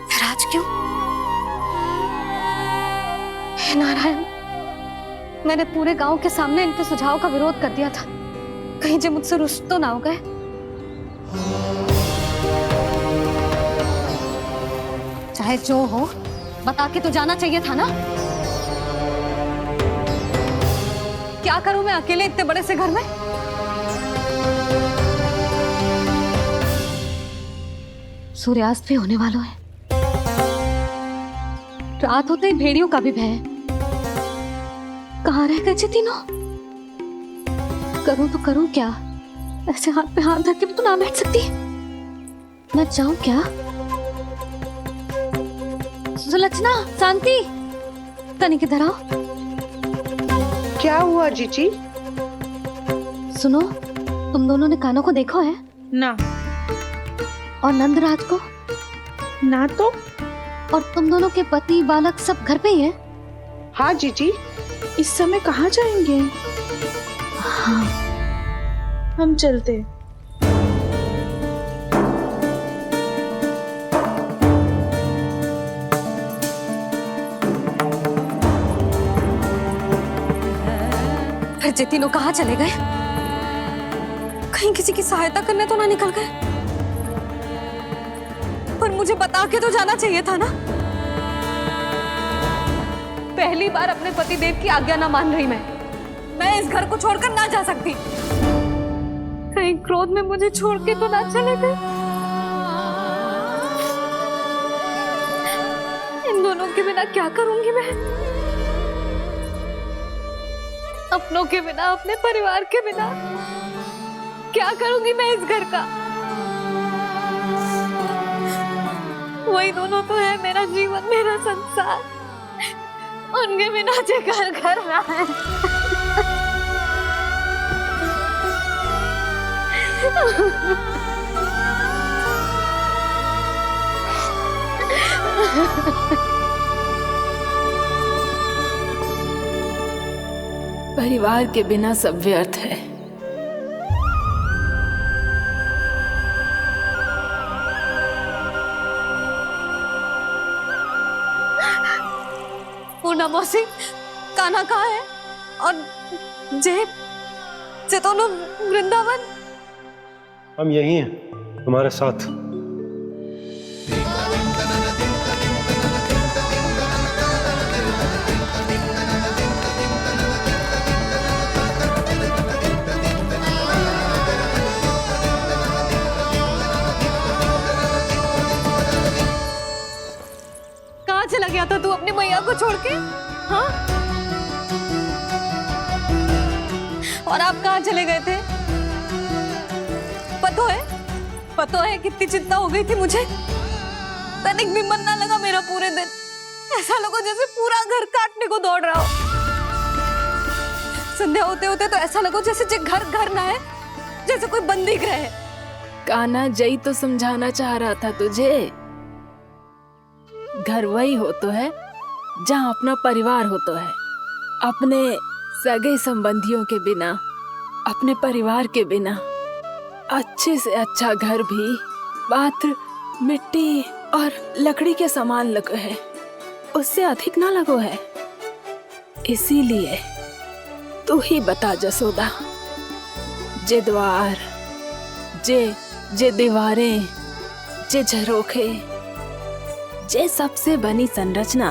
फिर आज क्यों? हे नारायण, मैंने पूरे गांव के सामने इनके सुझाव का विरोध कर दिया था, कहीं जो मुझसे रुष्ट तो ना हो गए। चाहे जो हो, बता के तो जाना चाहिए था ना। क्या करूं मैं अकेले इतने बड़े से घर में? सूर्यास्त भी होने वाला है। रात होते ही भेड़ियों का भी भय है। कहाँ रह गए तीनों? करूं तो करूं क्या? ऐसे हाथ पे हाथ धर के भी तो ना बैठ सकती। मैं जाऊं क्या? सुलक्षणा, शांति, तनिक इधर आओ। क्या हुआ जीजी? सुनो, तुम दोनों ने कानों को देखो है? ना। और नंदराज को? ना तो। और तुम दोनों के पति बालक सब घर पे ही है? हाँ जीजी, इस समय कहाँ जाएंगे? हाँ, हम चलते। फिर ये तीनों कहाँ चले गए? कहीं किसी की सहायता करने तो ना निकल गए? पर मुझे बता के तो जाना चाहिए था ना। पहली बार अपने पतिदेव की आज्ञा ना मान रही मैं इस घर को छोड़कर ना जा सकती। कहीं क्रोध में मुझे छोड़ के तो ना चले गए। इन दोनों के बिना क्या करूंगी मैं? अपनों के बिना, अपने परिवार के बिना क्या करूंगी मैं इस घर का? वही दोनों तो है मेरा जीवन, मेरा संसार। उनके बिना जे घर घर रहा है। परिवार के बिना सब व्यर्थ है। पूना मौसी, कान्हा कहाँ है? और जे दोनों वृंदावन? हम यही हैं, तुम्हारे साथ। कहाँ चला गया था तू अपनी मैया को छोड़ के? हाँ? और आप कहाँ चले गए थे? पतो है कितनी चिंता हो गई थी मुझे। तनिक भी मन ना लगा मेरा पूरे दिन। ऐसा लगा जैसे पूरा घर काटने को दौड़ रहा हो। संध्या होते होते तो ऐसा लगा जैसे घर घर ना है, जैसे कोई बंदी गृह है। कान्हा, जय तो समझाना चाह रहा था तुझे। घर वही हो तो है जहाँ अपना परिवार हो तो है। अपने सगे संबंधियों के बिना, अपने परिवार के बिना अच्छे से अच्छा घर भी मात्र मिट्टी और लकड़ी के समान लगो है, उससे अधिक ना लगो है। इसीलिए तू ही बता जसोदा, जे द्वार, जे दीवारें, जे झरोखे, जे सबसे बनी संरचना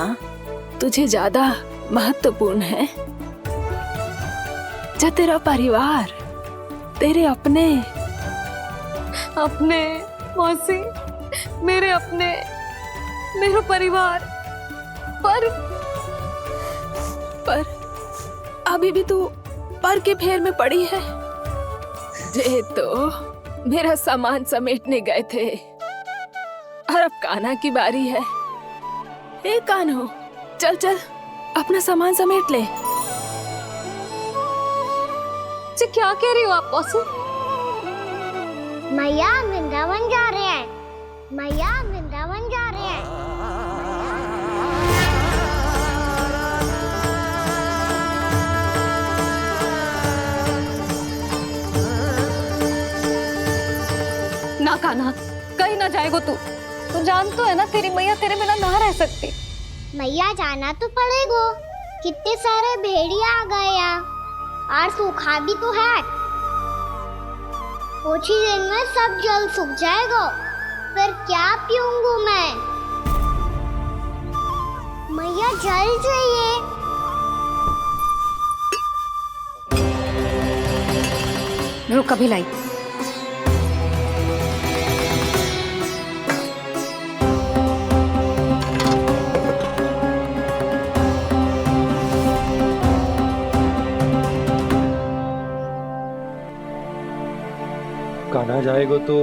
तुझे ज्यादा महत्वपूर्ण है? जा तेरा परिवार, तेरे अपने मौसी, मेरा परिवार। पर अभी भी तू पर के फेर में पड़ी है। जे तो मेरा सामान समेटने गए थे और अब कान्हा की बारी है। ए कान्हो, चल चल अपना सामान समेट ले। क्या कह रही हो आप मौसी? मैया वृंदावन जा रहे हैं। मैया वृंदावन जा रहे हैं। ना कान्हा, कहीं ना जाएगो तू जान तो है ना तेरी मैया तेरे बिना ना रह सकती। मैया जाना तो पड़ेगा। कितने सारे भेड़िया आ गए यहाँ, और सूखा भी तो है। कुछ ही दिन में सब जल सूख जाएगा, फिर क्या पीऊंगा मैं? मैया जल चाहिए। रुक अभी लाई। कान्हा जाएगा तो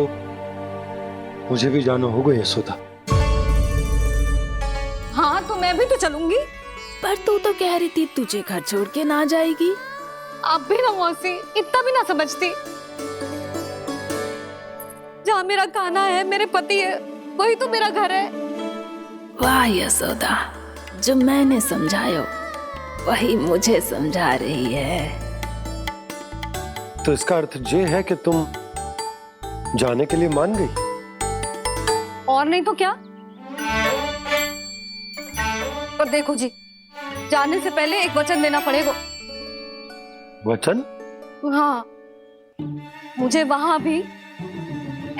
मुझे भी जाना होगा यशोदा। हाँ तो मैं भी तो चलूंगी। पर तू तो कह रही थी तुझे घर छोड़ के ना जाएगी। आप भी ना मौसी, इतना भी ना समझती। जहाँ मेरा कान्हा है, मेरे पति है, वही तो मेरा घर है। वाह यशोदा, जो मैंने समझायो वही मुझे समझा रही है। तो इसका अर्थ ये है कि तुम जाने के लिए मान गई? और नहीं तो क्या। पर देखो जी, जाने से पहले एक वचन देना पड़ेगा। वचन? हाँ, मुझे वहां भी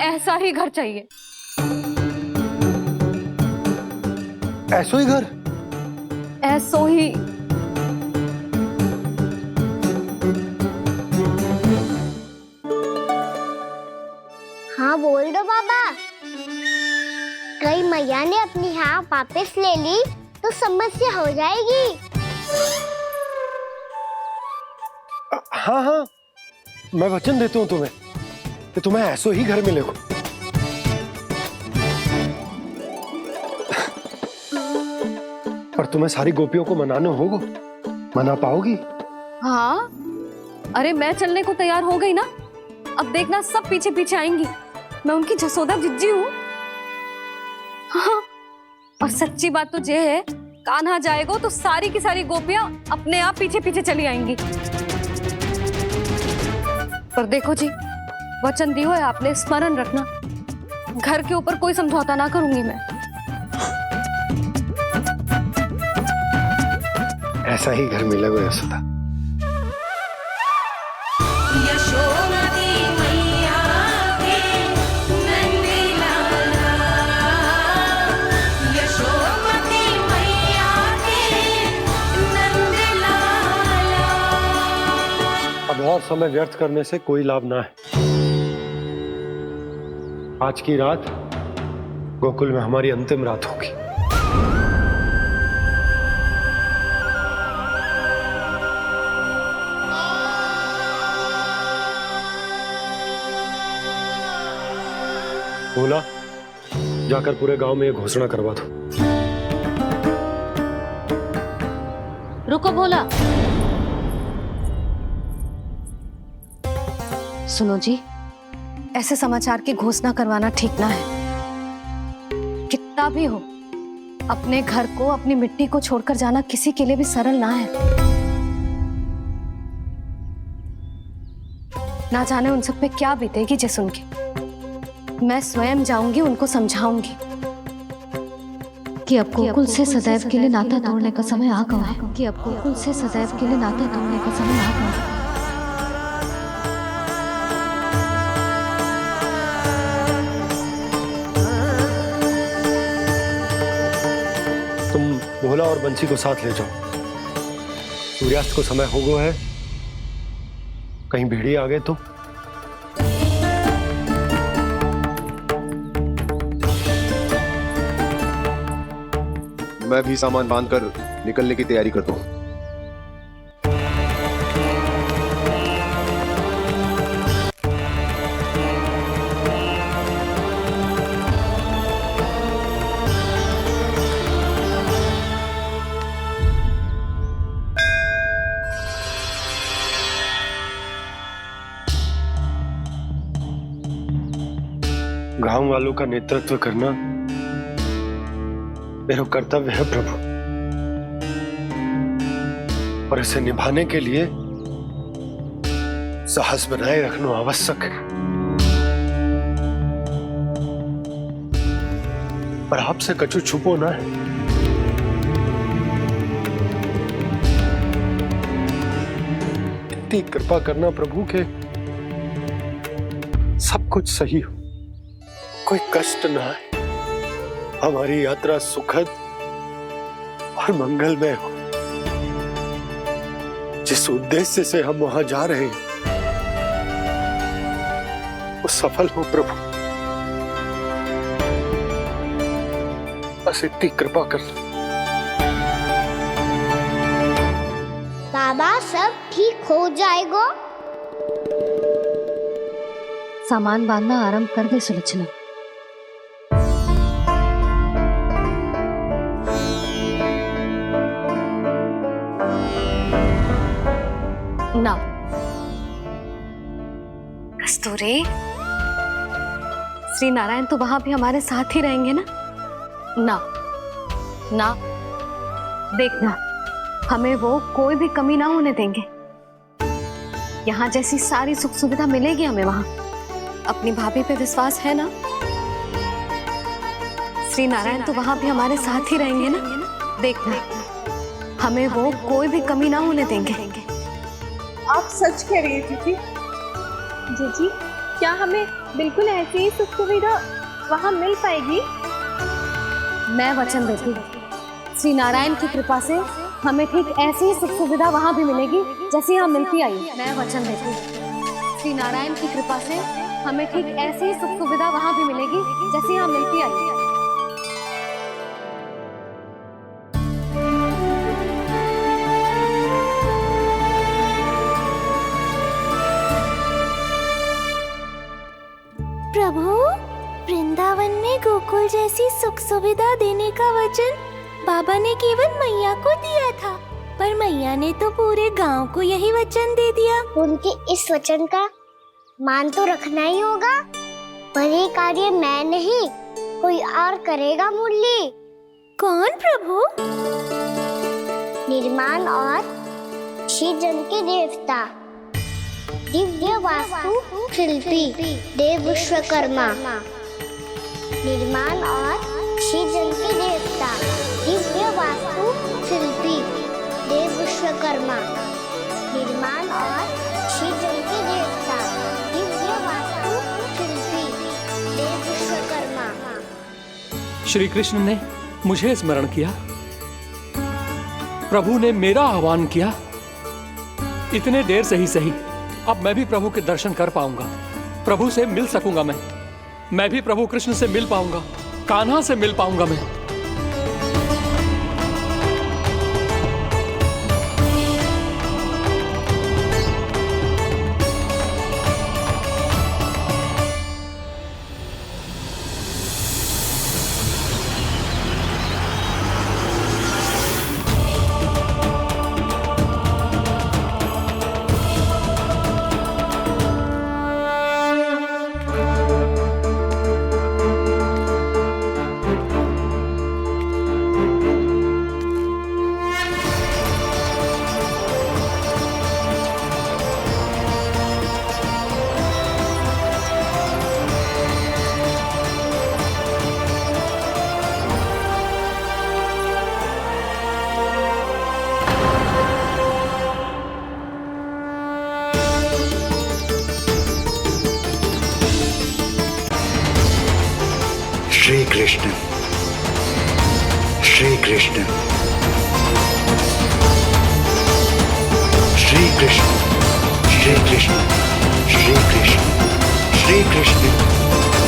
ऐसा ही घर चाहिए। ऐसो ही घर? ऐसो ही। हाँ बोल दो बाबा। कहीं मैया ने अपनी हाँ वापस ले ली तो समस्या हो जाएगी। हाँ हाँ, मैं वचन देता हूँ तुम्हें कि तुम्हें ऐसो ही घर मिलेगा। पर तुम्हें सारी गोपियों को मनाना होगा। मना पाओगी? हाँ, अरे मैं चलने को तैयार हो गई ना। अब देखना सब पीछे पीछे आएंगी। मैं उनकी जसोदा जिज्जी हूँ। हाँ, और सच्ची बात तो ये है, कान्हा जाएगा तो सारी की सारी गोपियां अपने आप पीछे पीछे चली आएंगी। पर देखो जी, वचन दियो है आपने, स्मरण रखना। घर के ऊपर कोई समझौता ना करूंगी मैं। ऐसा ही घर मिलेगा यशोदा। यशोमती मैया के नंदी लाला, यशोमती मैया के नंदी लाला। अब और समय व्यर्थ करने से कोई लाभ ना है। आज की रात गोकुल में हमारी अंतिम रात होगी। बोला, जाकर पूरे गांव में ये घोषणा करवा दो। रुको भोला। सुनो जी, ऐसे समाचार की घोषणा करवाना ठीक ना है। कितना भी हो, अपने घर को, अपनी मिट्टी को छोड़कर जाना किसी के लिए भी सरल ना है। ना जाने उन सब पे क्या बीतेगी जे सुन के। मैं स्वयं जाऊंगी, उनको समझाऊंगी कि अब गोकुल से सदैव के लिए नाता तोड़ने का समय आ गया है। कि अब गोकुल से सदैव के लिए नाता तोड़ने का समय आ गया है। तुम भोला और बंसी को साथ ले जाओ। सूर्यास्त को समय हो गया है, कहीं भेड़िए आ गए तो। मैं भी सामान बांधकर निकलने की तैयारी करता हूँ। गांव वालों का नेतृत्व करना मेरा कर्तव्य है प्रभु, और इसे निभाने के लिए साहस बनाए रखना आवश्यक है। पर आपसे कछु छुपो ना है। इतनी कृपा करना प्रभु के सब कुछ सही हो, कोई कष्ट ना है, हमारी यात्रा सुखद और मंगलमय हो। जिस उद्देश्य से हम वहां जा रहे हैं वो सफल हो प्रभु, बस इतनी कृपा कर। बाबा सब ठीक हो जाएगा। सामान बांधना आरंभ कर दे सुलोचना। ना कस्तूरी, श्री नारायण तो वहां भी हमारे साथ ही रहेंगे ना? ना ना, देखना हमें वो कोई भी कमी ना होने देंगे। यहाँ जैसी सारी सुख सुविधा मिलेगी हमें वहां। अपनी भाभी पे विश्वास है ना? श्री नारायण तो वहां भी हमारे साथ ही रहेंगे ना? देखना हमें वो कोई भी कमी ना होने देंगे। आप सच कह रही है जीजी। जीजी, क्या हमें बिल्कुल ऐसी ही सुख सुविधा वहाँ मिल पाएगी? मैं वचन देती हूँ, श्री नारायण की कृपा से हमें ठीक ऐसी ही सुख सुविधा वहाँ भी मिलेगी जैसी यहाँ मिलती आई। मैं वचन देती हूँ, श्री नारायण की कृपा से हमें ठीक ऐसी ही सुख सुविधा वहाँ भी मिलेगी जैसी यहाँ मिलती आई। प्रभु, वृंदावन में गोकुल जैसी सुख सुविधा देने का वचन बाबा ने केवल मैया को दिया था, पर मैया ने तो पूरे गांव को यही वचन दे दिया। उनके इस वचन का मान तो रखना ही होगा, पर ये कार्य मैं नहीं कोई और करेगा। मुरली कौन प्रभु? निर्माण और सृजन के देवता, दिव्य वास्तु शिल्पी देव विश्वकर्मा। निर्माण और सृजन के देवता, दिव्य वास्तु शिल्पी देव विश्वकर्मा। निर्माण और सृजन के देवता, दिव्य वास्तु शिल्पी देव विश्वकर्मा। श्री कृष्ण ने मुझे स्मरण किया, प्रभु ने मेरा आह्वान किया। इतने देर से ही सही, अब मैं भी प्रभु के दर्शन कर पाऊंगा, प्रभु से मिल सकूंगा। मैं भी प्रभु कृष्ण से मिल पाऊंगा, कान्हा से मिल पाऊंगा मैं। श्री कृष्ण, श्री कृष्ण, श्री कृष्ण, श्री कृष्ण, श्री कृष्ण, श्री कृष्ण,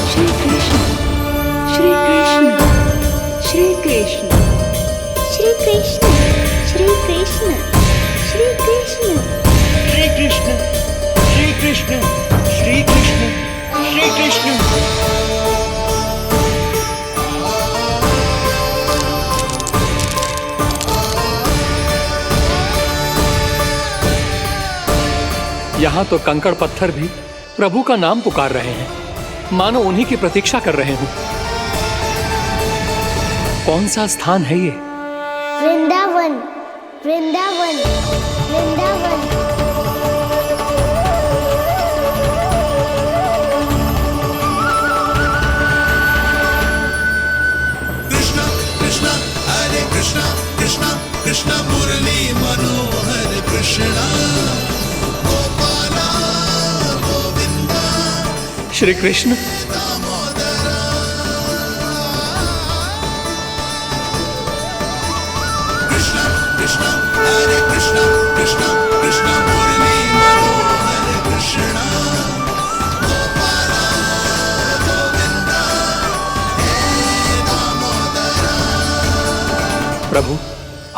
श्री कृष्ण, श्री कृष्ण, श्री कृष्ण, श्री कृष्ण, श्री कृष्ण, श्री कृष्ण, श्री कृष्ण, श्री कृष्ण, श्री कृष्ण, श्री कृष्ण। यहाँ तो कंकड़ पत्थर भी प्रभु का नाम पुकार रहे हैं, मानो उन्हीं की प्रतीक्षा कर रहे हों। कौन सा स्थान है ये? वृंदावन, वृंदावन, वृंदावन। कृष्णा कृष्णा हरे कृष्णा, कृष्णा कृष्णा मुरली मनोहर कृष्णा, गोपाला गोविंदा। श्री कृष्ण, कृष्णा कृष्णा हरे कृष्णा, कृष्णा कृष्णा मुरली मनोहर कृष्णा, गोपाला प्रभु,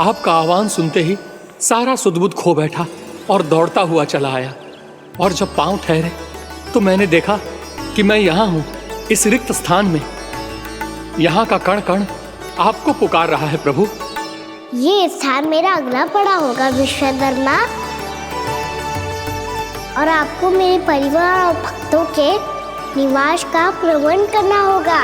आपका आह्वान सुनते ही सारा सुध-बुध खो बैठा और दौड़ता हुआ चला आया। और जब पांव ठहरे तो मैंने देखा कि मैं यहाँ हूँ, इस रिक्त स्थान में। यहाँ का कण कण आपको पुकार रहा है प्रभु। ये स्थान मेरा अगला पड़ा होगा विश्वधर्मा, और आपको मेरे परिवार और भक्तों के निवास का प्रबंध करना होगा।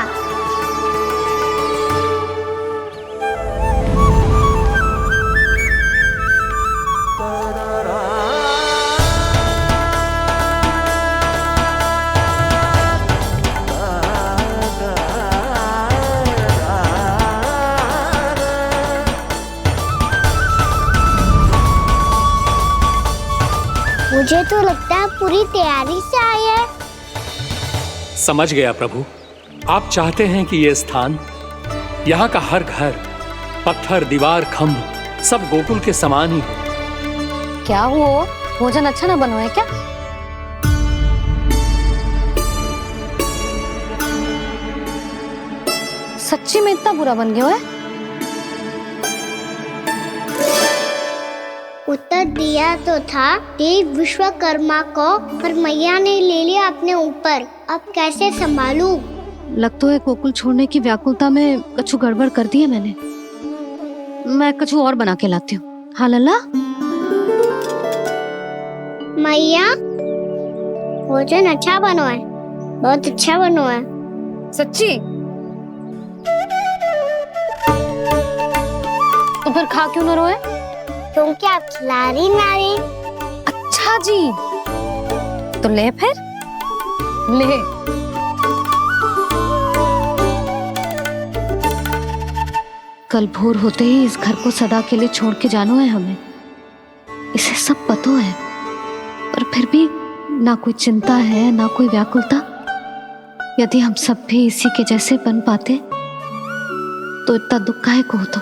मुझे तो लगता है पूरी तैयारी से आए हैं। समझ गया प्रभु, आप चाहते हैं कि ये स्थान, यहाँ का हर घर, पत्थर, दीवार, खम्भ सब गोकुल के समान ही हो। क्या वो भोजन अच्छा ना बनो है क्या? सच्ची में इतना बुरा बन गया है? उत्तर दिया तो था देव विश्वकर्मा को, पर मैया ने ले लिया अपने ऊपर। अब कैसे संभालूं? लग तो है गोकुल छोड़ने की व्याकुलता में कछु गड़बड़ कर दी है मैंने। मैं कछु और बना के लाती हूँ। हाँ लल्ला? मैया, भोजन अच्छा बनो है, बहुत अच्छा बनो है। सच्ची? तो फिर खा क्यों न रोए? तुम क्या खिलाड़ी नारी? अच्छा जी, तो ले फिर ले। कल भोर होते ही इस घर को सदा के लिए छोड़ के जाना है हमें। इसे सब पता है, पर फिर भी ना कोई चिंता है ना कोई व्याकुलता। यदि हम सब भी इसी के जैसे बन पाते तो इतना दुख काहे को होता।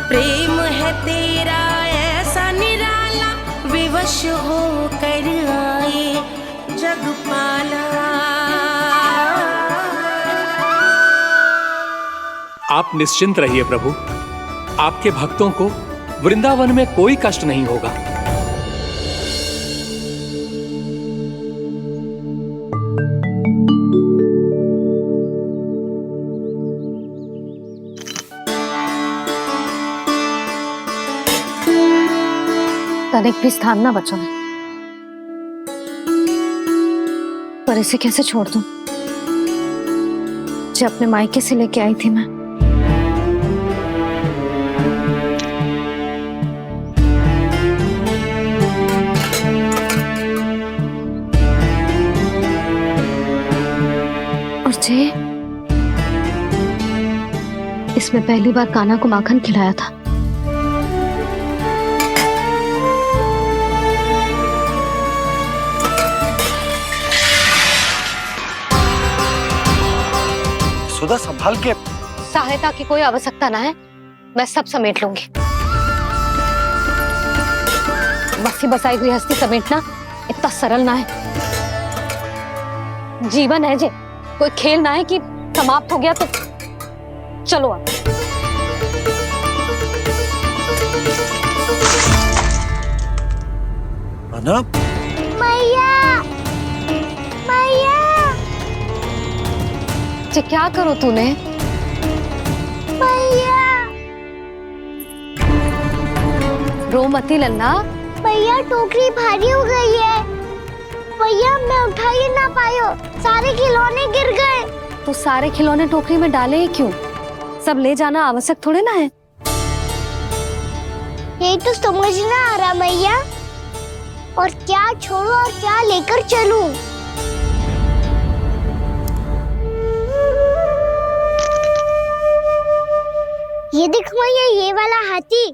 प्रेम है तेरा ऐसा निराला, विवश हो कर आए जगपाला। आप निश्चिंत रहिए प्रभु, आपके भक्तों को वृंदावन में कोई कष्ट नहीं होगा। तनिक भी स्थान ना बचो है, पर इसे कैसे छोड़ दूं? जब अपने मायके से लेके आई थी मैं। और जे इसमें पहली बार कान्हा को माखन खिलाया था। सुधा संभाल के। सहायता की कोई आवश्यकता ना है, मैं सब समेट लूंगी। बसी बसाई गृहस्थी समेटना इतना सरल ना है। जीवन है जे, कोई खेल ना है कि समाप्त हो गया तो चलो अब। अना? मैया, मैया। क्या करो तूने? मैया। रो मती लल्ला। भैया टोकरी भारी हो गई है। भैया मैं उठा ही ना पायो, सारे खिलौने गिर गए। तो सारे खिलौने टोकरी में डाले ही क्यों? सब ले जाना आवश्यक थोड़े ना है। यही तो समझ ना आ रहा मैया, और क्या छोड़ो और क्या लेकर चलूं? ये देख मैया, ये वाला हाथी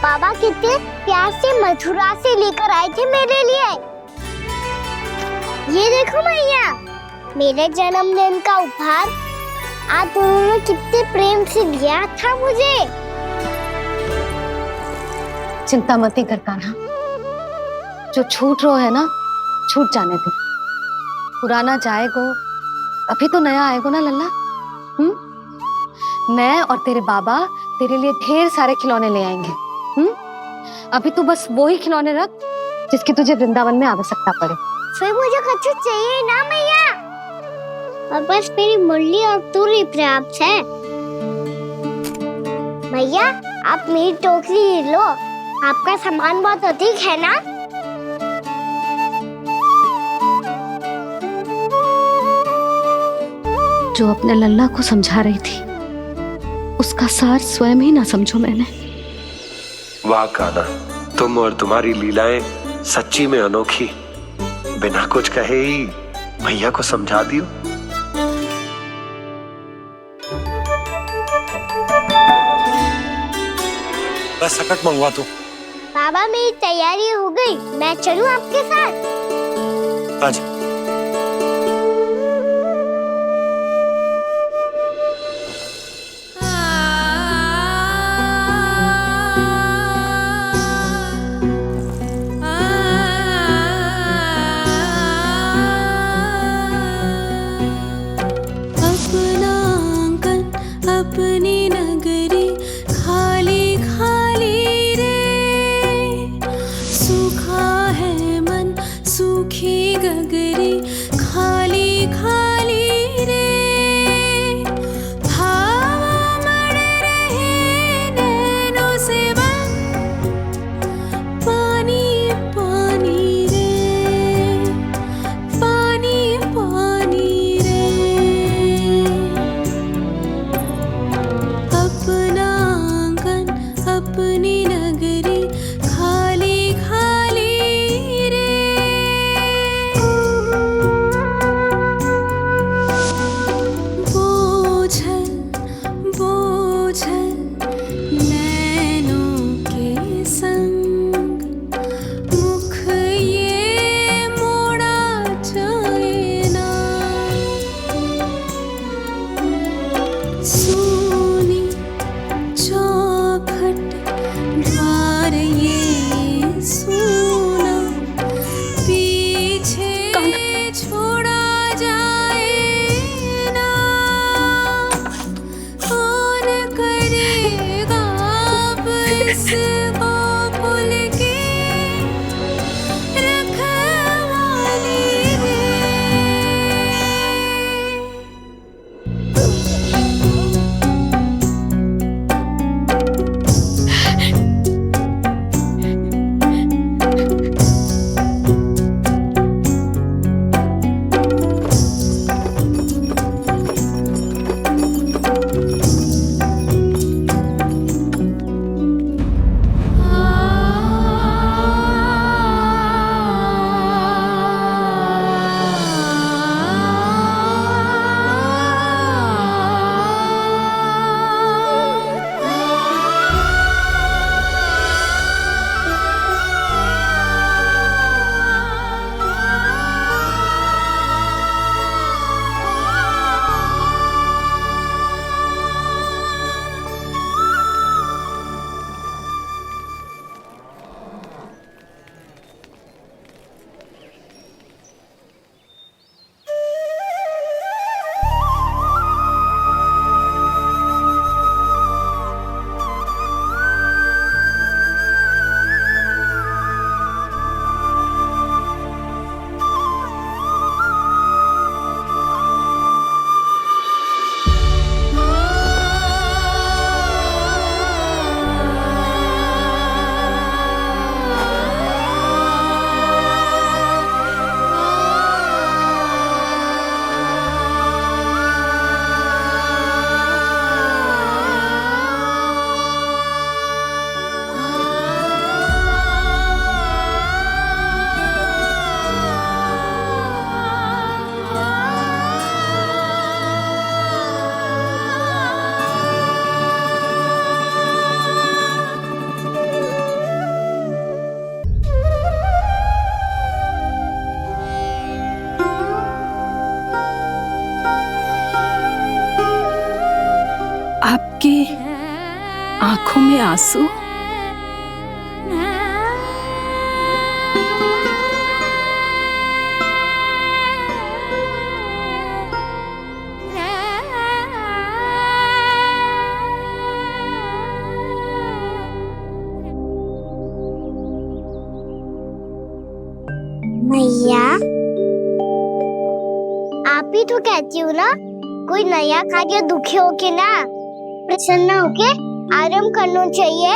बाबा कितने प्यार से मथुरा से लेकर आए थे मेरे लिए। ये देखो मैया, मेरे जन्मदिन का उपहार आप उन्होंने कितने प्रेम से दिया था मुझे। चिंता मत कर कान्हा, जो छूट रो है ना छूट जाने दे। पुराना जाएगो, अभी तो नया आएगो ना लल्ला। मैं और तेरे बाबा तेरे लिए ढेर सारे खिलौने ले आएंगे। अभी तू बस वो ही खिलौने रख जिसकी तुझे वृंदावन में आवश्यकता पड़े। फिर मुझे कच्चू चाहिए ना मैया, और बस मेरी मुरली और तुरी पर्याप्त है। भैया आप मेरी टोकरी ले लो, आपका सामान बहुत अधिक है ना। जो अपने लल्ला को समझा रही थी उसका सार स्वयं ही ना समझो मैंने। वाह कान्हा, तुम और तुम्हारी लीलाएं सच्ची में अनोखी। बिना कुछ कहे ही भैया को समझा दियो। बस सकट मंगवा तू। बाबा मेरी तैयारी हो गई, मैं चलूं आपके साथ? आजा। अपनी नगरी खाली खाली रे, सूखा है मन सूखी गगरी खाली खाली रे, भाव मर रहे नैनों से बन पानी पानी रे, पानी पानी रे। अपना आंगन अपनी नगरी खाली खाली रे। बोझल बोझल नैनों के संग मुख ये मोड़ा जाए ना, सोनी चौखट द्वार ये सोना पीछे छोड़ा जाए ना, कौन करेगा अब इस गोकुल की रखवाली रे। आपकी आंखों में आंसू? तो कहती हूँ ना, कोई नया कार्य दुखी होके ना प्रसन्न होके आराम करना चाहिए।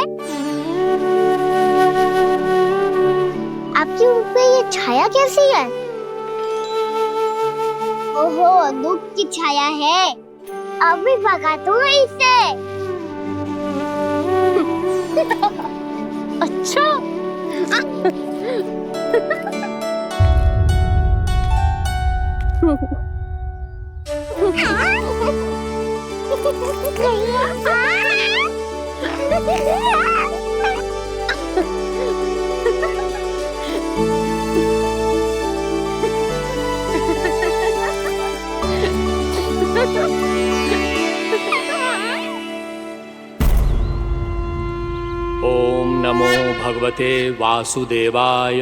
आपकी मुख पे ये छाया कैसी है? ओहो, दुख की छाया है। अभी भगा दूँ इसे। अच्छा। ओम नमो भगवते वासुदेवाय।